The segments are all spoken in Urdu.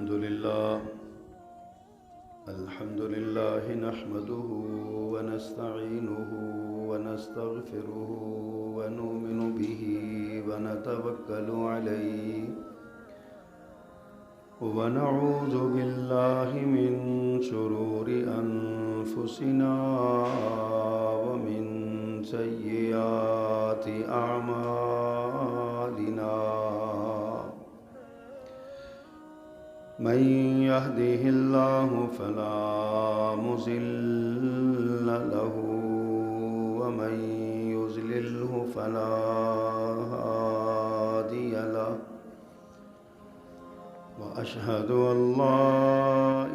الحمد لله نحمده ونستعينه ونستغفره ونؤمن به ونتوكل عليه ونعوذ بالله من شرور أنفسنا ومن سيئات أعمالنا من يهده الله فلا مضل له ومن يضلله فلا هادي له وأشهد أن لا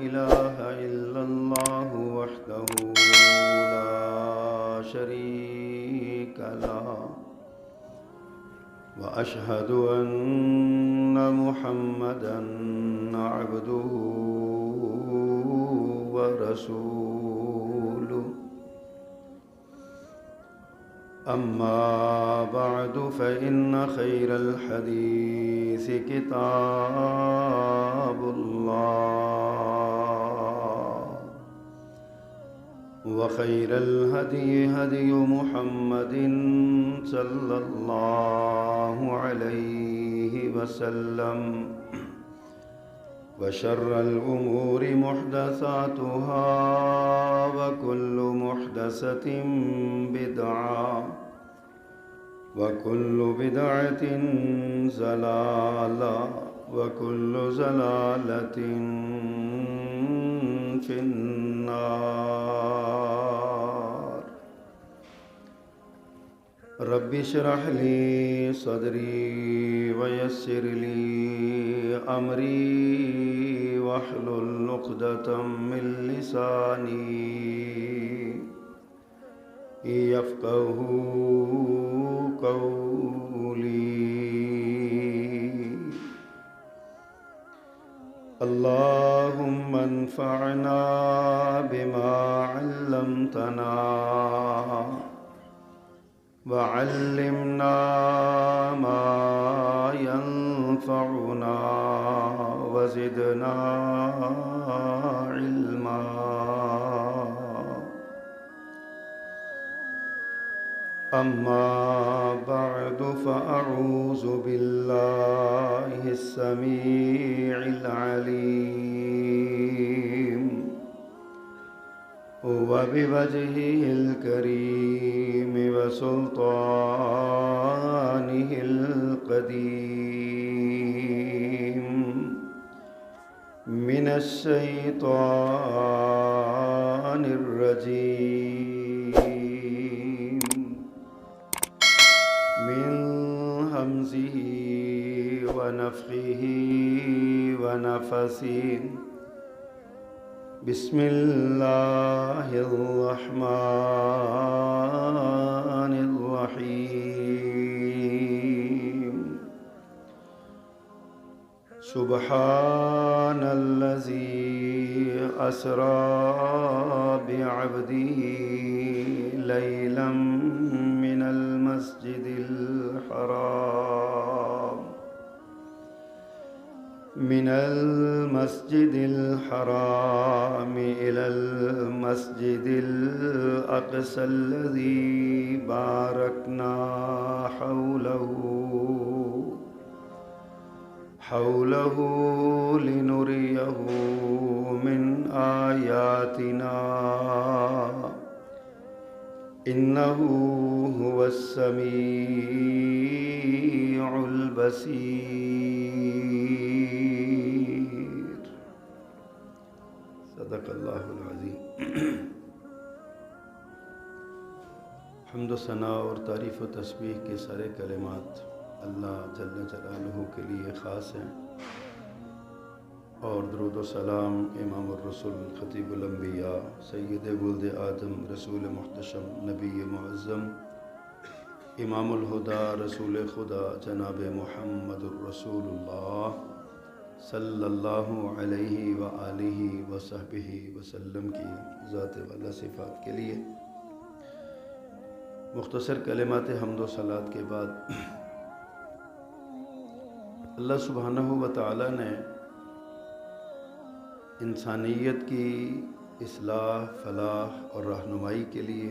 إله إلا الله وحده لا شريك له وأشهد أن محمدًا عبده ورسوله أما بعد فإن خير الحديث كتاب الله وخير الهدي هدي محمد صلى الله عليه وسلم وشر الأمور محدثاتها وكل محدثة بدعة وكل بدعة ضلالة وكل ضلالة في النار رب اشرح لي صدري ويسر لي أمري واحلل عقدة من لساني يفقهوا قولي اللهم انفعنا بما علمتنا وعلمنا ما ينفعنا وزدنا علما أما بعد فأعوذ بالله السميع العليم وبوجهه الكريم وسلطانه القديم من الشيطان الرجيم من همزه ونفخه ونفثه بسم الله الرحمن الرحيم سبحان الذي أسرى بعبده ليلا من المسجد الحرام إلى المسجد الأقصى الذي باركنا حوله لنريه من آياتنا إنه هو السميع البصير صدق اللہ العظیم۔ حمد و ثنا اور تعریف و تسبیح کے سارے کلمات اللہ جل جلالہ کے لیے خاص ہیں، اور درود و سلام امام الرسل خطیب الانبیاء سید ولد آدم رسول محتشم نبی معظم امام الہدا رسول خدا جناب محمد الرسول اللہ صلی اللہ علیہ وآلہ وصحبہ وسلم کی ذات والا صفات کے لیے مختصر کلمات حمد و صلات کے بعد اللہ سبحانہ و تعالی نے انسانیت کی اصلاح، فلاح اور رہنمائی کے لیے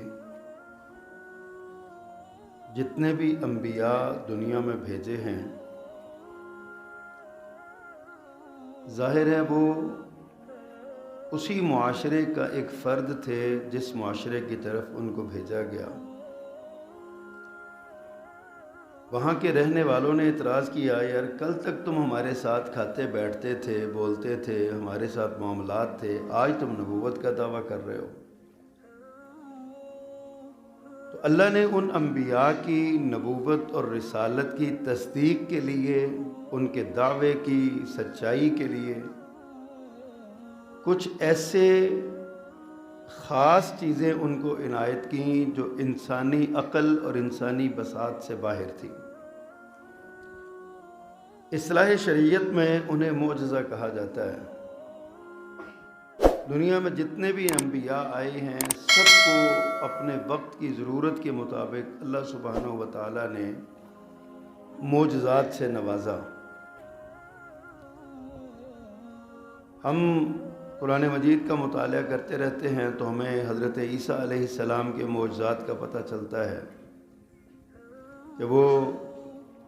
جتنے بھی انبیاء دنیا میں بھیجے ہیں، ظاہر ہے وہ اسی معاشرے کا ایک فرد تھے جس معاشرے کی طرف ان کو بھیجا گیا۔ وہاں کے رہنے والوں نے اعتراض کیا، یار کل تک تم ہمارے ساتھ کھاتے بیٹھتے تھے، بولتے تھے، ہمارے ساتھ معاملات تھے، آج تم نبوت کا دعویٰ کر رہے ہو۔ تو اللہ نے ان انبیاء کی نبوت اور رسالت کی تصدیق کے لیے، ان کے دعوے کی سچائی کے لیے کچھ ایسے خاص چیزیں ان کو عنایت کیں جو انسانی عقل اور انسانی بساط سے باہر تھی۔ اصلاح شریعت میں انہیں معجزہ کہا جاتا ہے۔ دنیا میں جتنے بھی انبیاء آئے ہیں سب کو اپنے وقت کی ضرورت کے مطابق اللہ سبحانہ و تعالیٰ نے معجزات سے نوازا۔ ہم قرآن مجید کا مطالعہ کرتے رہتے ہیں تو ہمیں حضرت عیسیٰ علیہ السلام کے معجزات کا پتہ چلتا ہے کہ وہ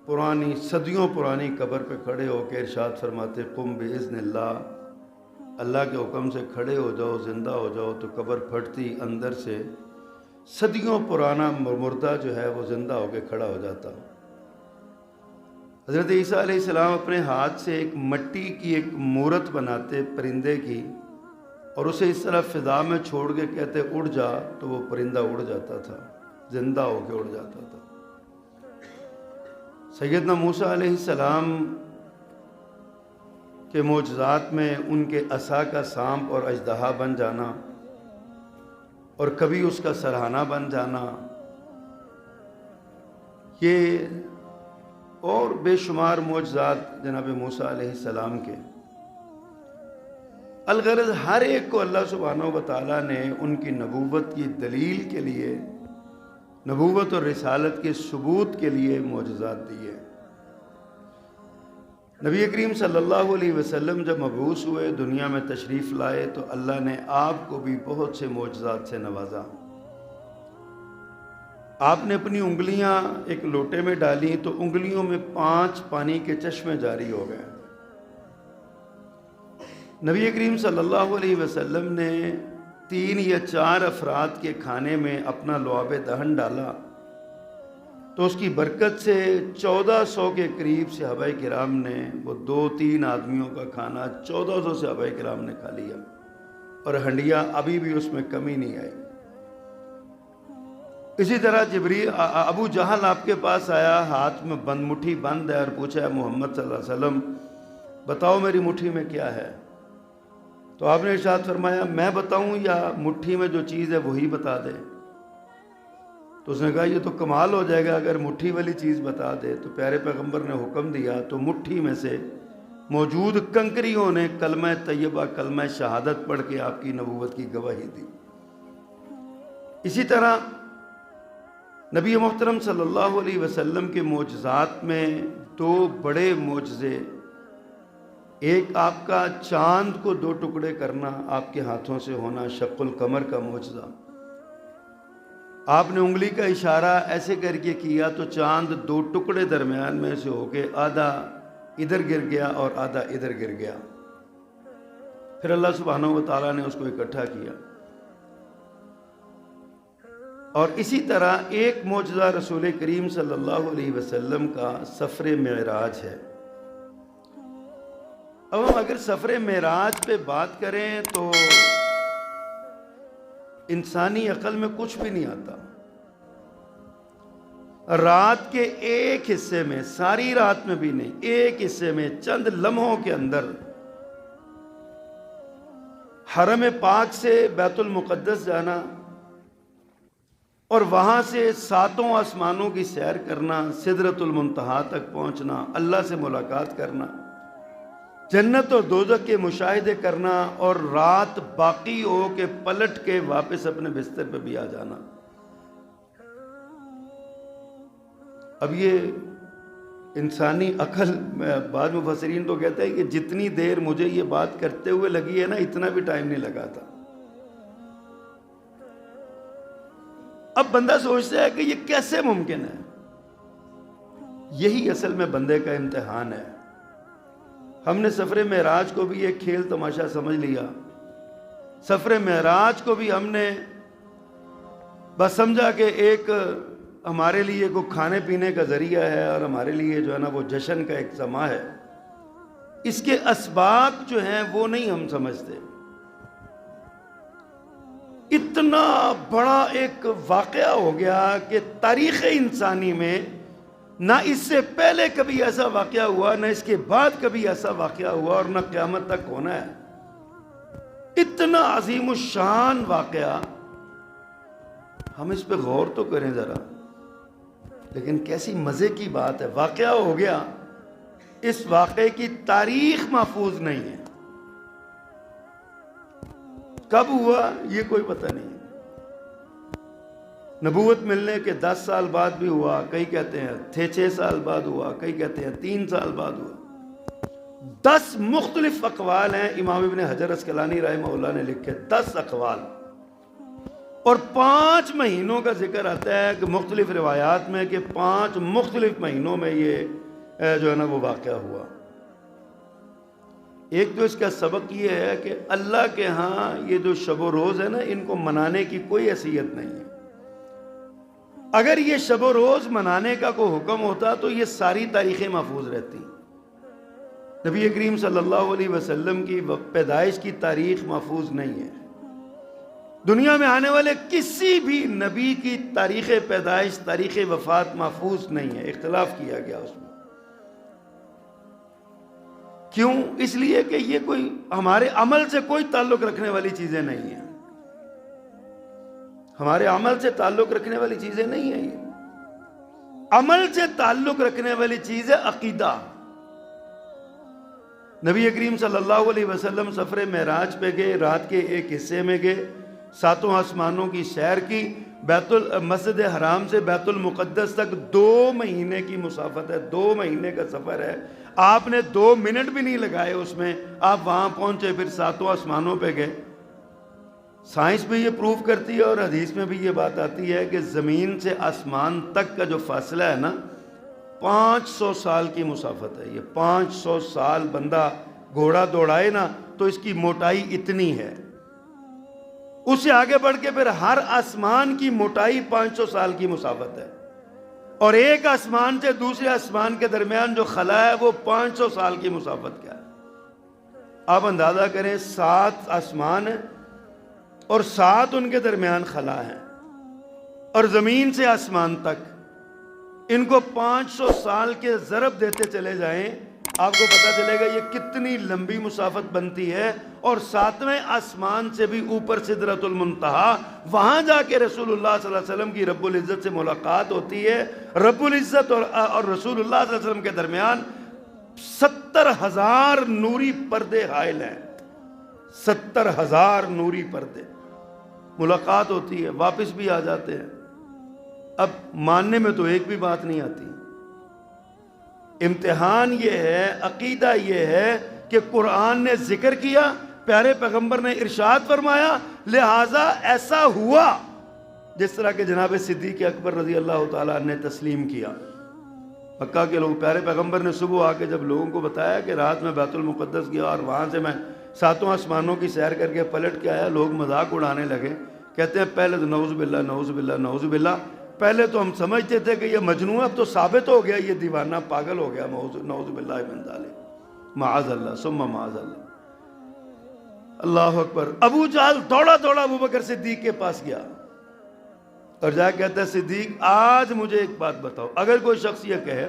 پرانی صدیوں پرانی قبر پہ کھڑے ہو کے ارشاد فرماتے، قم بإذن اللہ، اللہ کے حکم سے کھڑے ہو جاؤ، زندہ ہو جاؤ، تو قبر پھٹتی، اندر سے صدیوں پرانا مردہ جو ہے وہ زندہ ہو کے کھڑا ہو جاتا۔ حضرت عیسیٰ علیہ السلام اپنے ہاتھ سے ایک مٹی کی ایک مورت بناتے پرندے کی، اور اسے اس طرح فضا میں چھوڑ کے کہتے اڑ جا، تو وہ پرندہ اڑ جاتا تھا، زندہ ہو کے اڑ جاتا تھا۔ سیدنا موسیٰ علیہ السلام کے معجزات میں ان کے عصا کا سانپ اور اژدہا بن جانا، اور کبھی اس کا سرہانہ بن جانا، یہ اور بے شمار معجزات جناب موسیٰ علیہ السلام کے۔ الغرض ہر ایک کو اللہ سبحانہ و تعالیٰ نے ان کی نبوت کی دلیل کے لیے، نبوت اور رسالت کے ثبوت کے لیے معجزات دیے۔ نبی کریم صلی اللہ علیہ وسلم جب مبعوث ہوئے، دنیا میں تشریف لائے، تو اللہ نے آپ کو بھی بہت سے معجزات سے نوازا۔ آپ نے اپنی انگلیاں ایک لوٹے میں ڈالیں تو انگلیوں میں 5 پانی کے چشمے جاری ہو گئے۔ نبی کریم صلی اللہ علیہ وسلم نے 3 یا 4 افراد کے کھانے میں اپنا لعاب دہن ڈالا تو اس کی برکت سے 1400 کے قریب صحابہ کرام نے وہ 2-3 آدمیوں کا کھانا 1400 صحابہ کرام نے کھا لیا، اور ہنڈیاں ابھی بھی اس میں کمی نہیں آئی۔ اسی طرح ابو جہل آپ کے پاس آیا، ہاتھ میں بند مٹھی بند ہے، اور پوچھا ہے محمد صلی اللہ علیہ وسلم بتاؤ میری مٹھی میں کیا ہے؟ تو آپ نے ارشاد فرمایا میں بتاؤں یا مٹھی میں جو چیز ہے وہی بتا دے؟ تو اس نے کہا یہ تو کمال ہو جائے گا اگر مٹھی والی چیز بتا دے۔ تو پیارے پیغمبر نے حکم دیا تو مٹھی میں سے موجود کنکریوں نے کلمہ طیبہ، کلمہ شہادت پڑھ کے آپ کی نبوت کی گواہی دی۔ اسی طرح نبی محترم صلی اللہ علیہ وسلم کے معجزات میں 2 بڑے معجزے، ایک آپ کا چاند کو 2 ٹکڑے کرنا آپ کے ہاتھوں سے ہونا، شق القمر کا معجزہ۔ آپ نے انگلی کا اشارہ ایسے کر کے کیا تو چاند 2 ٹکڑے درمیان میں سے ہو کے آدھا ادھر گر گیا اور آدھا ادھر گر گیا، پھر اللہ سبحانہ و تعالیٰ نے اس کو اکٹھا کیا۔ اور اسی طرح ایک معجزہ رسول کریم صلی اللہ علیہ وسلم کا سفر معراج ہے۔ اب ہم اگر سفر معراج پہ بات کریں تو انسانی عقل میں کچھ بھی نہیں آتا۔ رات کے ایک حصے میں، ساری رات میں بھی نہیں، ایک حصے میں چند لمحوں کے اندر حرم پاک سے بیت المقدس جانا اور وہاں سے 7 آسمانوں کی سیر کرنا، سدرۃ المنتہا تک پہنچنا، اللہ سے ملاقات کرنا، جنت اور دوزخ کے مشاہدے کرنا، اور رات باقی ہو کے پلٹ کے واپس اپنے بستر پہ بھی آ جانا۔ اب یہ انسانی عقل، بعض مفسرین تو کہتے ہیں کہ جتنی دیر مجھے یہ بات کرتے ہوئے لگی ہے نا، اتنا بھی ٹائم نہیں لگا تھا۔ اب بندہ سوچتا ہے کہ یہ کیسے ممکن ہے؟ یہی اصل میں بندے کا امتحان ہے۔ ہم نے سفر معراج کو بھی ایک کھیل تماشا سمجھ لیا، سفر معراج کو بھی ہم نے بس سمجھا کہ ایک ہمارے لیے کوئی کھانے پینے کا ذریعہ ہے، اور ہمارے لیے جو ہے نا وہ جشن کا ایک سما ہے۔ اس کے اسباب جو ہیں وہ نہیں ہم سمجھتے۔ اتنا بڑا ایک واقعہ ہو گیا کہ تاریخ انسانی میں نہ اس سے پہلے کبھی ایسا واقعہ ہوا، نہ اس کے بعد کبھی ایسا واقعہ ہوا، اور نہ قیامت تک ہونا ہے۔ اتنا عظیم الشان واقعہ، ہم اس پہ غور تو کریں ذرا۔ لیکن کیسی مزے کی بات ہے، واقعہ ہو گیا، اس واقعے کی تاریخ محفوظ نہیں ہے، کب ہوا یہ کوئی پتہ نہیں۔ نبوت ملنے کے 10 سال بعد بھی ہوا، کئی کہتے ہیں 6 سال بعد ہوا، کئی کہتے ہیں 3 سال بعد ہوا۔ 10 مختلف اقوال ہیں، امام ابن حجر اسقلانی رحمہ اللہ نے لکھے 10 اقوال، اور 5 مہینوں کا ذکر آتا ہے کہ مختلف روایات میں کہ 5 مختلف مہینوں میں یہ جو ہے نا وہ واقعہ ہوا۔ ایک تو اس کا سبق یہ ہے کہ اللہ کے ہاں یہ جو شب و روز ہے نا، ان کو منانے کی کوئی حیثیت نہیں ہے۔ اگر یہ شب و روز منانے کا کوئی حکم ہوتا تو یہ ساری تاریخیں محفوظ رہتی۔ نبی کریم صلی اللہ علیہ وسلم کی پیدائش کی تاریخ محفوظ نہیں ہے، دنیا میں آنے والے کسی بھی نبی کی تاریخ پیدائش، تاریخ وفات محفوظ نہیں ہے، اختلاف کیا گیا اس میں۔ کیوں؟ اس لیے کہ یہ کوئی ہمارے عمل سے کوئی تعلق رکھنے والی چیزیں نہیں ہیں، ہمارے عمل سے تعلق رکھنے والی چیزیں نہیں ہیں۔ یہ عمل سے تعلق رکھنے والی چیز ہے عقیدہ۔ نبی کریم صلی اللہ علیہ وسلم سفر معراج پہ گئے، رات کے ایک حصے میں گئے، 7 آسمانوں کی سیر کی، مسجد حرام سے بیت المقدس تک 2 مہینے کی مسافت ہے، 2 مہینے کا سفر ہے۔ آپ نے 2 منٹ بھی نہیں لگائے اس میں، آپ وہاں پہنچے، پھر 7 آسمانوں پہ گئے۔ سائنس بھی یہ پروف کرتی ہے اور حدیث میں بھی یہ بات آتی ہے کہ زمین سے آسمان تک کا جو فاصلہ ہے نا، 500 سال کی مسافت ہے۔ یہ 500 سال بندہ گھوڑا دوڑائے نا تو اس کی موٹائی اتنی ہے، اس سے آگے بڑھ کے پھر ہر آسمان کی موٹائی 500 سال کی مسافت ہے، اور ایک آسمان سے دوسرے آسمان کے درمیان جو خلا ہے وہ 500 سال کی مسافت کا ہے۔ آپ اندازہ کریں 7 آسمان ہیں اور 7 ان کے درمیان خلا ہیں، اور زمین سے آسمان تک ان کو 500 سال کے ضرب دیتے چلے جائیں، آپ کو پتہ چلے گا یہ کتنی لمبی مسافت بنتی ہے۔ اور 7ویں آسمان سے بھی اوپر سدرۃ المنتہا، وہاں جا کے رسول اللہ صلی اللہ علیہ وسلم کی رب العزت سے ملاقات ہوتی ہے۔ رب العزت اور رسول اللہ صلی اللہ علیہ وسلم کے درمیان 70,000 نوری پردے حائل ہیں، 70,000 نوری پردے۔ ملاقات ہوتی ہے، واپس بھی آ جاتے ہیں۔ اب ماننے میں تو ایک بھی بات نہیں آتی۔ امتحان یہ ہے، عقیدہ یہ ہے کہ قرآن نے ذکر کیا، پیارے پیغمبر نے ارشاد فرمایا، لہٰذا ایسا ہوا جس طرح کہ جناب صدیق اکبر رضی اللہ تعالیٰ نے تسلیم کیا۔ مکہ کے لوگ، پیارے پیغمبر نے صبح آ کے جب لوگوں کو بتایا کہ رات میں بیت المقدس گیا اور وہاں سے میں 7 آسمانوں کی سیر کر کے پلٹ کے آیا، لوگ مذاق اڑانے لگے، کہتے ہیں پہلے تو نعوذ باللہ نعوذ باللہ نعوذ باللہ، پہلے تو ہم سمجھتے تھے کہ یہ مجنون، اب تو ثابت ہو گیا یہ دیوانہ پاگل ہو گیا، نعوذ باللہ من ذالک، معاذ اللہ ثم معاذ اللہ۔ اللہ اکبر۔ ابو جہل دوڑا دوڑا ابو بکر صدیق کے پاس گیا اور جا کہتا ہے، صدیق آج مجھے ایک بات بتاؤ، اگر کوئی شخص یہ کہے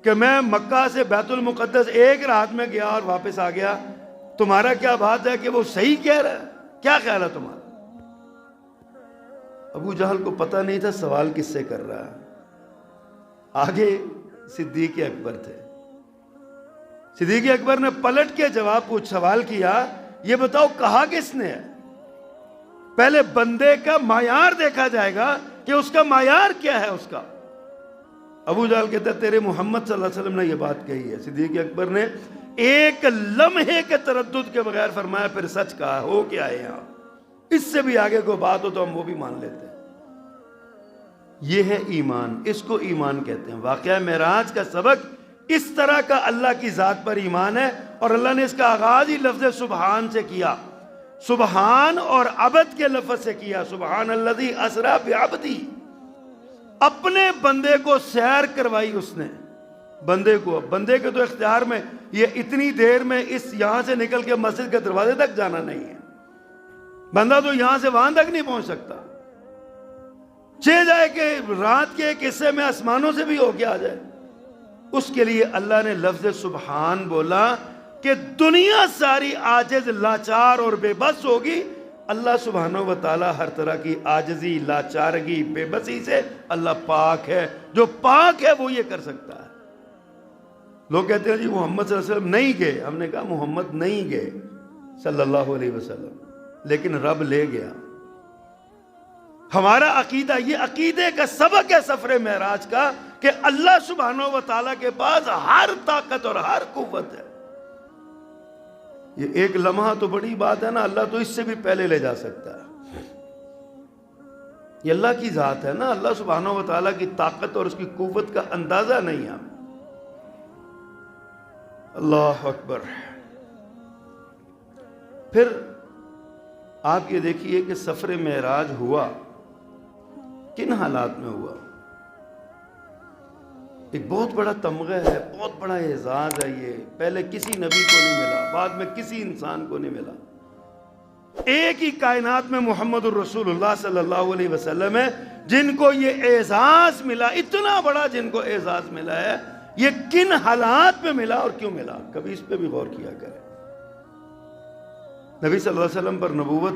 کہ میں مکہ سے بیت المقدس ایک رات میں گیا اور واپس آ گیا، تمہارا کیا بات ہے کہ وہ صحیح کہہ رہا ہے؟ کیا خیال ہے تمہارا؟ ابو جہل کو پتہ نہیں تھا سوال کس سے کر رہا ہے۔ آگے صدیق اکبر تھے۔ صدیق اکبر نے پلٹ کے سوال کیا، یہ بتاؤ کہا کس نے ہے؟ پہلے بندے کا معیار دیکھا جائے گا کہ اس کا معیار کیا ہے اس کا۔ ابو جہل کہتا ہے تیرے محمد صلی اللہ علیہ وسلم نے یہ بات کہی ہے. صدیق اکبر نے ایک لمحے کے تردد کے بغیر فرمایا پھر سچ کہا. ہو کیا ہے یہاں؟ اس سے بھی آگے کوئی بات ہو تو ہم وہ بھی مان لیتے ہیں. یہ ہے ایمان، اس کو ایمان کہتے ہیں. واقعہ معراج کا سبق اس طرح کا اللہ کی ذات پر ایمان ہے، اور اللہ نے اس کا آغاز ہی لفظ سبحان سے کیا. سبحان اور عبد کے لفظ سے کیا. سبحان الذی اسری بعبدی، اپنے بندے کو سیر کروائی اس نے. بندے کے تو اختیار میں یہ اتنی دیر میں اس یہاں سے نکل کے مسجد کے دروازے تک جانا نہیں ہے. بندہ تو یہاں سے وہاں تک نہیں پہنچ سکتا. چاہے جائے کہ رات کے ایک حصے میں آسمانوں سے بھی ہو کے آ جائے. اس کے لیے اللہ نے لفظ سبحان بولا کہ دنیا ساری عاجز، لاچار اور بے بس ہوگی، اللہ سبحانہ و تعالی ہر طرح کی عاجزی، لاچارگی، بے بسی سے اللہ پاک ہے. جو پاک ہے وہ یہ کر سکتا ہے. لوگ کہتے ہیں جی محمد صلی اللہ علیہ وسلم نہیں گئے. ہم نے کہا محمد نہیں گئے صلی اللہ علیہ وسلم، لیکن رب لے گیا. ہمارا عقیدہ، یہ عقیدے کا سبق ہے سفر معراج کا، کہ اللہ سبحانہ و تعالیٰ کے پاس ہر طاقت اور ہر قوت ہے. یہ ایک لمحہ تو بڑی بات ہے نا، اللہ تو اس سے بھی پہلے لے جا سکتا ہے. یہ اللہ کی ذات ہے نا. اللہ سبحانہ و تعالیٰ کی طاقت اور اس کی قوت کا اندازہ نہیں ہے. اللہ اکبر. پھر آپ یہ دیکھیے کہ سفر معراج ہوا کن حالات میں ہوا. ایک بہت بڑا تمغہ ہے، بہت بڑا اعزاز ہے. یہ پہلے کسی نبی کو نہیں ملا، بعد میں کسی انسان کو نہیں ملا. ایک ہی کائنات میں محمد الرسول اللہ صلی اللہ علیہ وسلم ہے جن کو یہ اعزاز ملا. اتنا بڑا جن کو اعزاز ملا ہے، یہ کن حالات میں ملا اور کیوں ملا؟ کبھی اس پہ بھی غور کیا کریں. نبی صلی اللہ علیہ وسلم پر نبوت،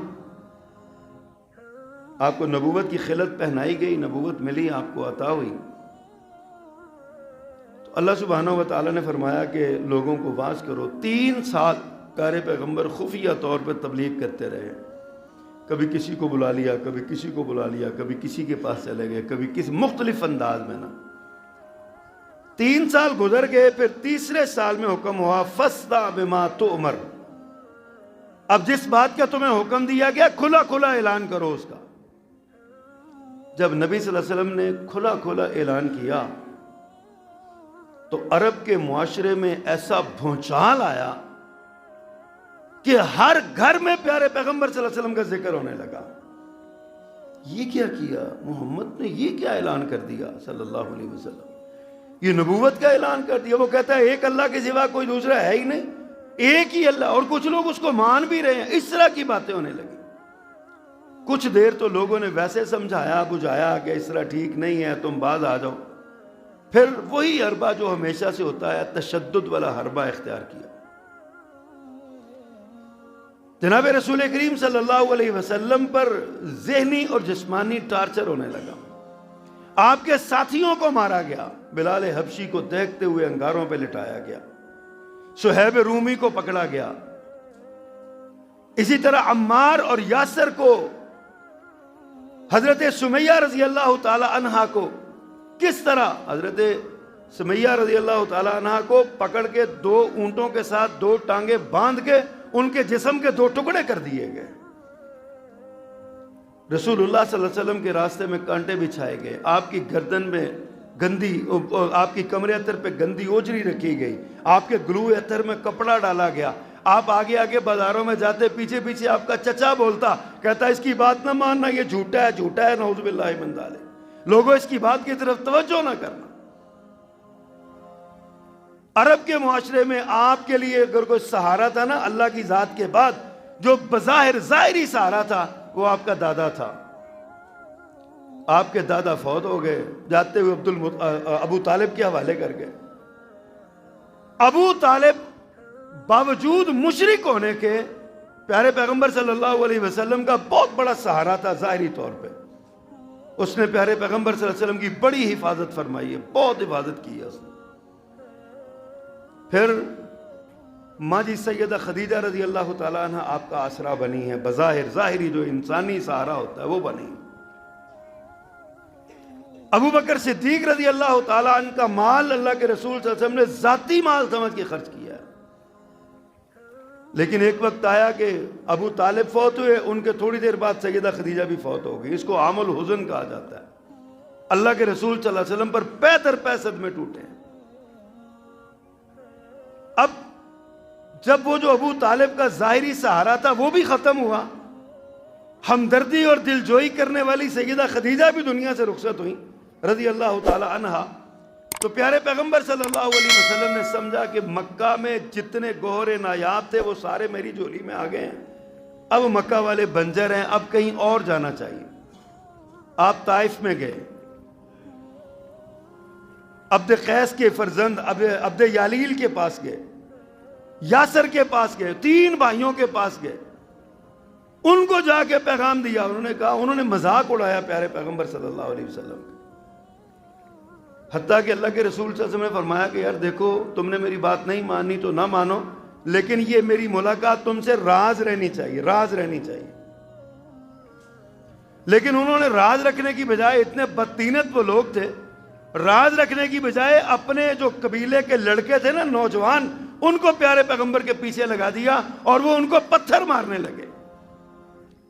آپ کو نبوت کی خلعت پہنائی گئی، نبوت ملی، آپ کو عطا ہوئی. تو اللہ سبحانہ و تعالیٰ نے فرمایا کہ لوگوں کو واعظ کرو. 3 سال پیارے پیغمبر خفیہ طور پہ تبلیغ کرتے رہے. کبھی کسی کو بلا لیا، کبھی کسی کو بلا لیا، کبھی کسی کے پاس چلے گئے، کبھی کسی مختلف انداز میں نا. 3 سال گزر گئے. پھر تیسرے سال میں حکم ہوا فاصدع بما تؤمر. اب جس بات کا تمہیں حکم دیا گیا کھلا کھلا اعلان کرو اس کا. جب نبی صلی اللہ علیہ وسلم نے کھلا کھلا اعلان کیا تو عرب کے معاشرے میں ایسا بھونچال آیا کہ ہر گھر میں پیارے پیغمبر صلی اللہ علیہ وسلم کا ذکر ہونے لگا. یہ کیا کیا محمد نے؟ یہ کیا اعلان کر دیا صلی اللہ علیہ وسلم؟ یہ نبوت کا اعلان کر دیا. وہ کہتا ہے ایک اللہ کے سوا کوئی دوسرا ہے ہی نہیں، ایک ہی اللہ. اور کچھ لوگ اس کو مان بھی رہے ہیں. اس طرح کی باتیں ہونے لگی. کچھ دیر تو لوگوں نے ویسے سمجھایا بجھایا کہ اس طرح ٹھیک نہیں ہے، تم باز آ جاؤ. پھر وہی حربہ جو ہمیشہ سے ہوتا ہے، تشدد والا حربہ اختیار کیا. جناب رسول کریم صلی اللہ علیہ وسلم پر ذہنی اور جسمانی ٹارچر ہونے لگا. آپ کے ساتھیوں کو مارا گیا. بلال حبشی کو دیکھتے ہوئے انگاروں پہ لٹایا گیا. صہیب رومی کو پکڑا گیا. اسی طرح عمار اور یاسر کو، حضرت سمیہ رضی اللہ تعالی عنہا کو، کس طرح حضرت سمیہ رضی اللہ تعالی عنہا کو پکڑ کے 2 اونٹوں کے ساتھ 2 ٹانگیں باندھ کے ان کے جسم کے 2 ٹکڑے کر دیے گئے. رسول اللہ صلی اللہ علیہ وسلم کے راستے میں کانٹے بچھائے گئے. آپ کی گردن میں گندی، آپ کی کمر اتر پہ گندی اوجری رکھی گئی. آپ کے گلو اتر میں کپڑا ڈالا گیا. آپ آگے آگے بازاروں میں جاتے، پیچھے پیچھے آپ کا چچا بولتا، کہتا اس کی بات نہ ماننا، یہ جھوٹا ہے، جھوٹا ہے، نعوذ باللہ من ذالک. لوگوں اس کی بات کی طرف توجہ نہ کرنا. عرب کے معاشرے میں آپ کے لیے اگر کوئی سہارا تھا نا اللہ کی ذات کے بعد، جو بظاہر ظاہری سہارا تھا، وہ آپ کا دادا تھا. آپ کے دادا فوت ہو گئے، جاتے ہوئے ابو طالب کے حوالے کر گئے. ابو طالب باوجود مشرک ہونے کے پیارے پیغمبر صلی اللہ علیہ وسلم کا بہت بڑا سہارا تھا. ظاہری طور پہ اس نے پیارے پیغمبر صلی اللہ علیہ وسلم کی بڑی حفاظت فرمائی ہے، بہت حفاظت کی ہے اس نے. پھر ماں جی سیدہ خدیجہ رضی اللہ تعالیٰ عنہ آپ کا آسرا بنی ہے. بظاہر ظاہری جو انسانی سہارا ہوتا ہے وہ بنی. ابو بکر صدیق رضی اللہ تعالیٰ عنہ کا مال اللہ کے رسول صلی اللہ علیہ وسلم نے ذاتی مال سمجھ کے خرچ کیا ہے، لیکن ایک وقت آیا کہ ابو طالب فوت ہوئے، ان کے تھوڑی دیر بعد سیدہ خدیجہ بھی فوت ہو گئی۔ اس کو عام الحزن کہا جاتا ہے۔ اللہ کے رسول صلی اللہ علیہ وسلم پر پے در پے صدمے ٹوٹے ہیں۔ اب جب وہ جو ابو طالب کا ظاہری سہارا تھا وہ بھی ختم ہوا، ہمدردی اور دلجوئی کرنے والی سیدہ خدیجہ بھی دنیا سے رخصت ہوئی رضی اللہ تعالی عنہا، تو پیارے پیغمبر صلی اللہ علیہ وسلم نے سمجھا کہ مکہ میں جتنے گوہر نایاب تھے وہ سارے میری جھولی میں آ گئے ہیں، اب مکہ والے بنجر ہیں، اب کہیں اور جانا چاہیے۔ آپ طائف میں گئے، عبد قیس کے فرزند عبد یالیل کے پاس گئے، یاسر کے پاس گئے، 3 بھائیوں کے پاس گئے، ان کو جا کے پیغام دیا۔ انہوں نے کہا، انہوں نے مذاق اڑایا پیارے پیغمبر صلی اللہ علیہ وسلم کا، حتیٰ کہ اللہ کے رسول صلی اللہ علیہ وسلم نے فرمایا کہ یار دیکھو، تم نے میری بات نہیں مانی تو نہ مانو، لیکن یہ میری ملاقات تم سے راز رہنی چاہیے، راز رہنی چاہیے۔ لیکن انہوں نے راز رکھنے کی بجائے، اتنے بدتینت وہ لوگ تھے، راز رکھنے کی بجائے اپنے جو قبیلے کے لڑکے تھے نا، نوجوان، ان کو پیارے پیغمبر کے پیچھے لگا دیا اور وہ ان کو پتھر مارنے لگے۔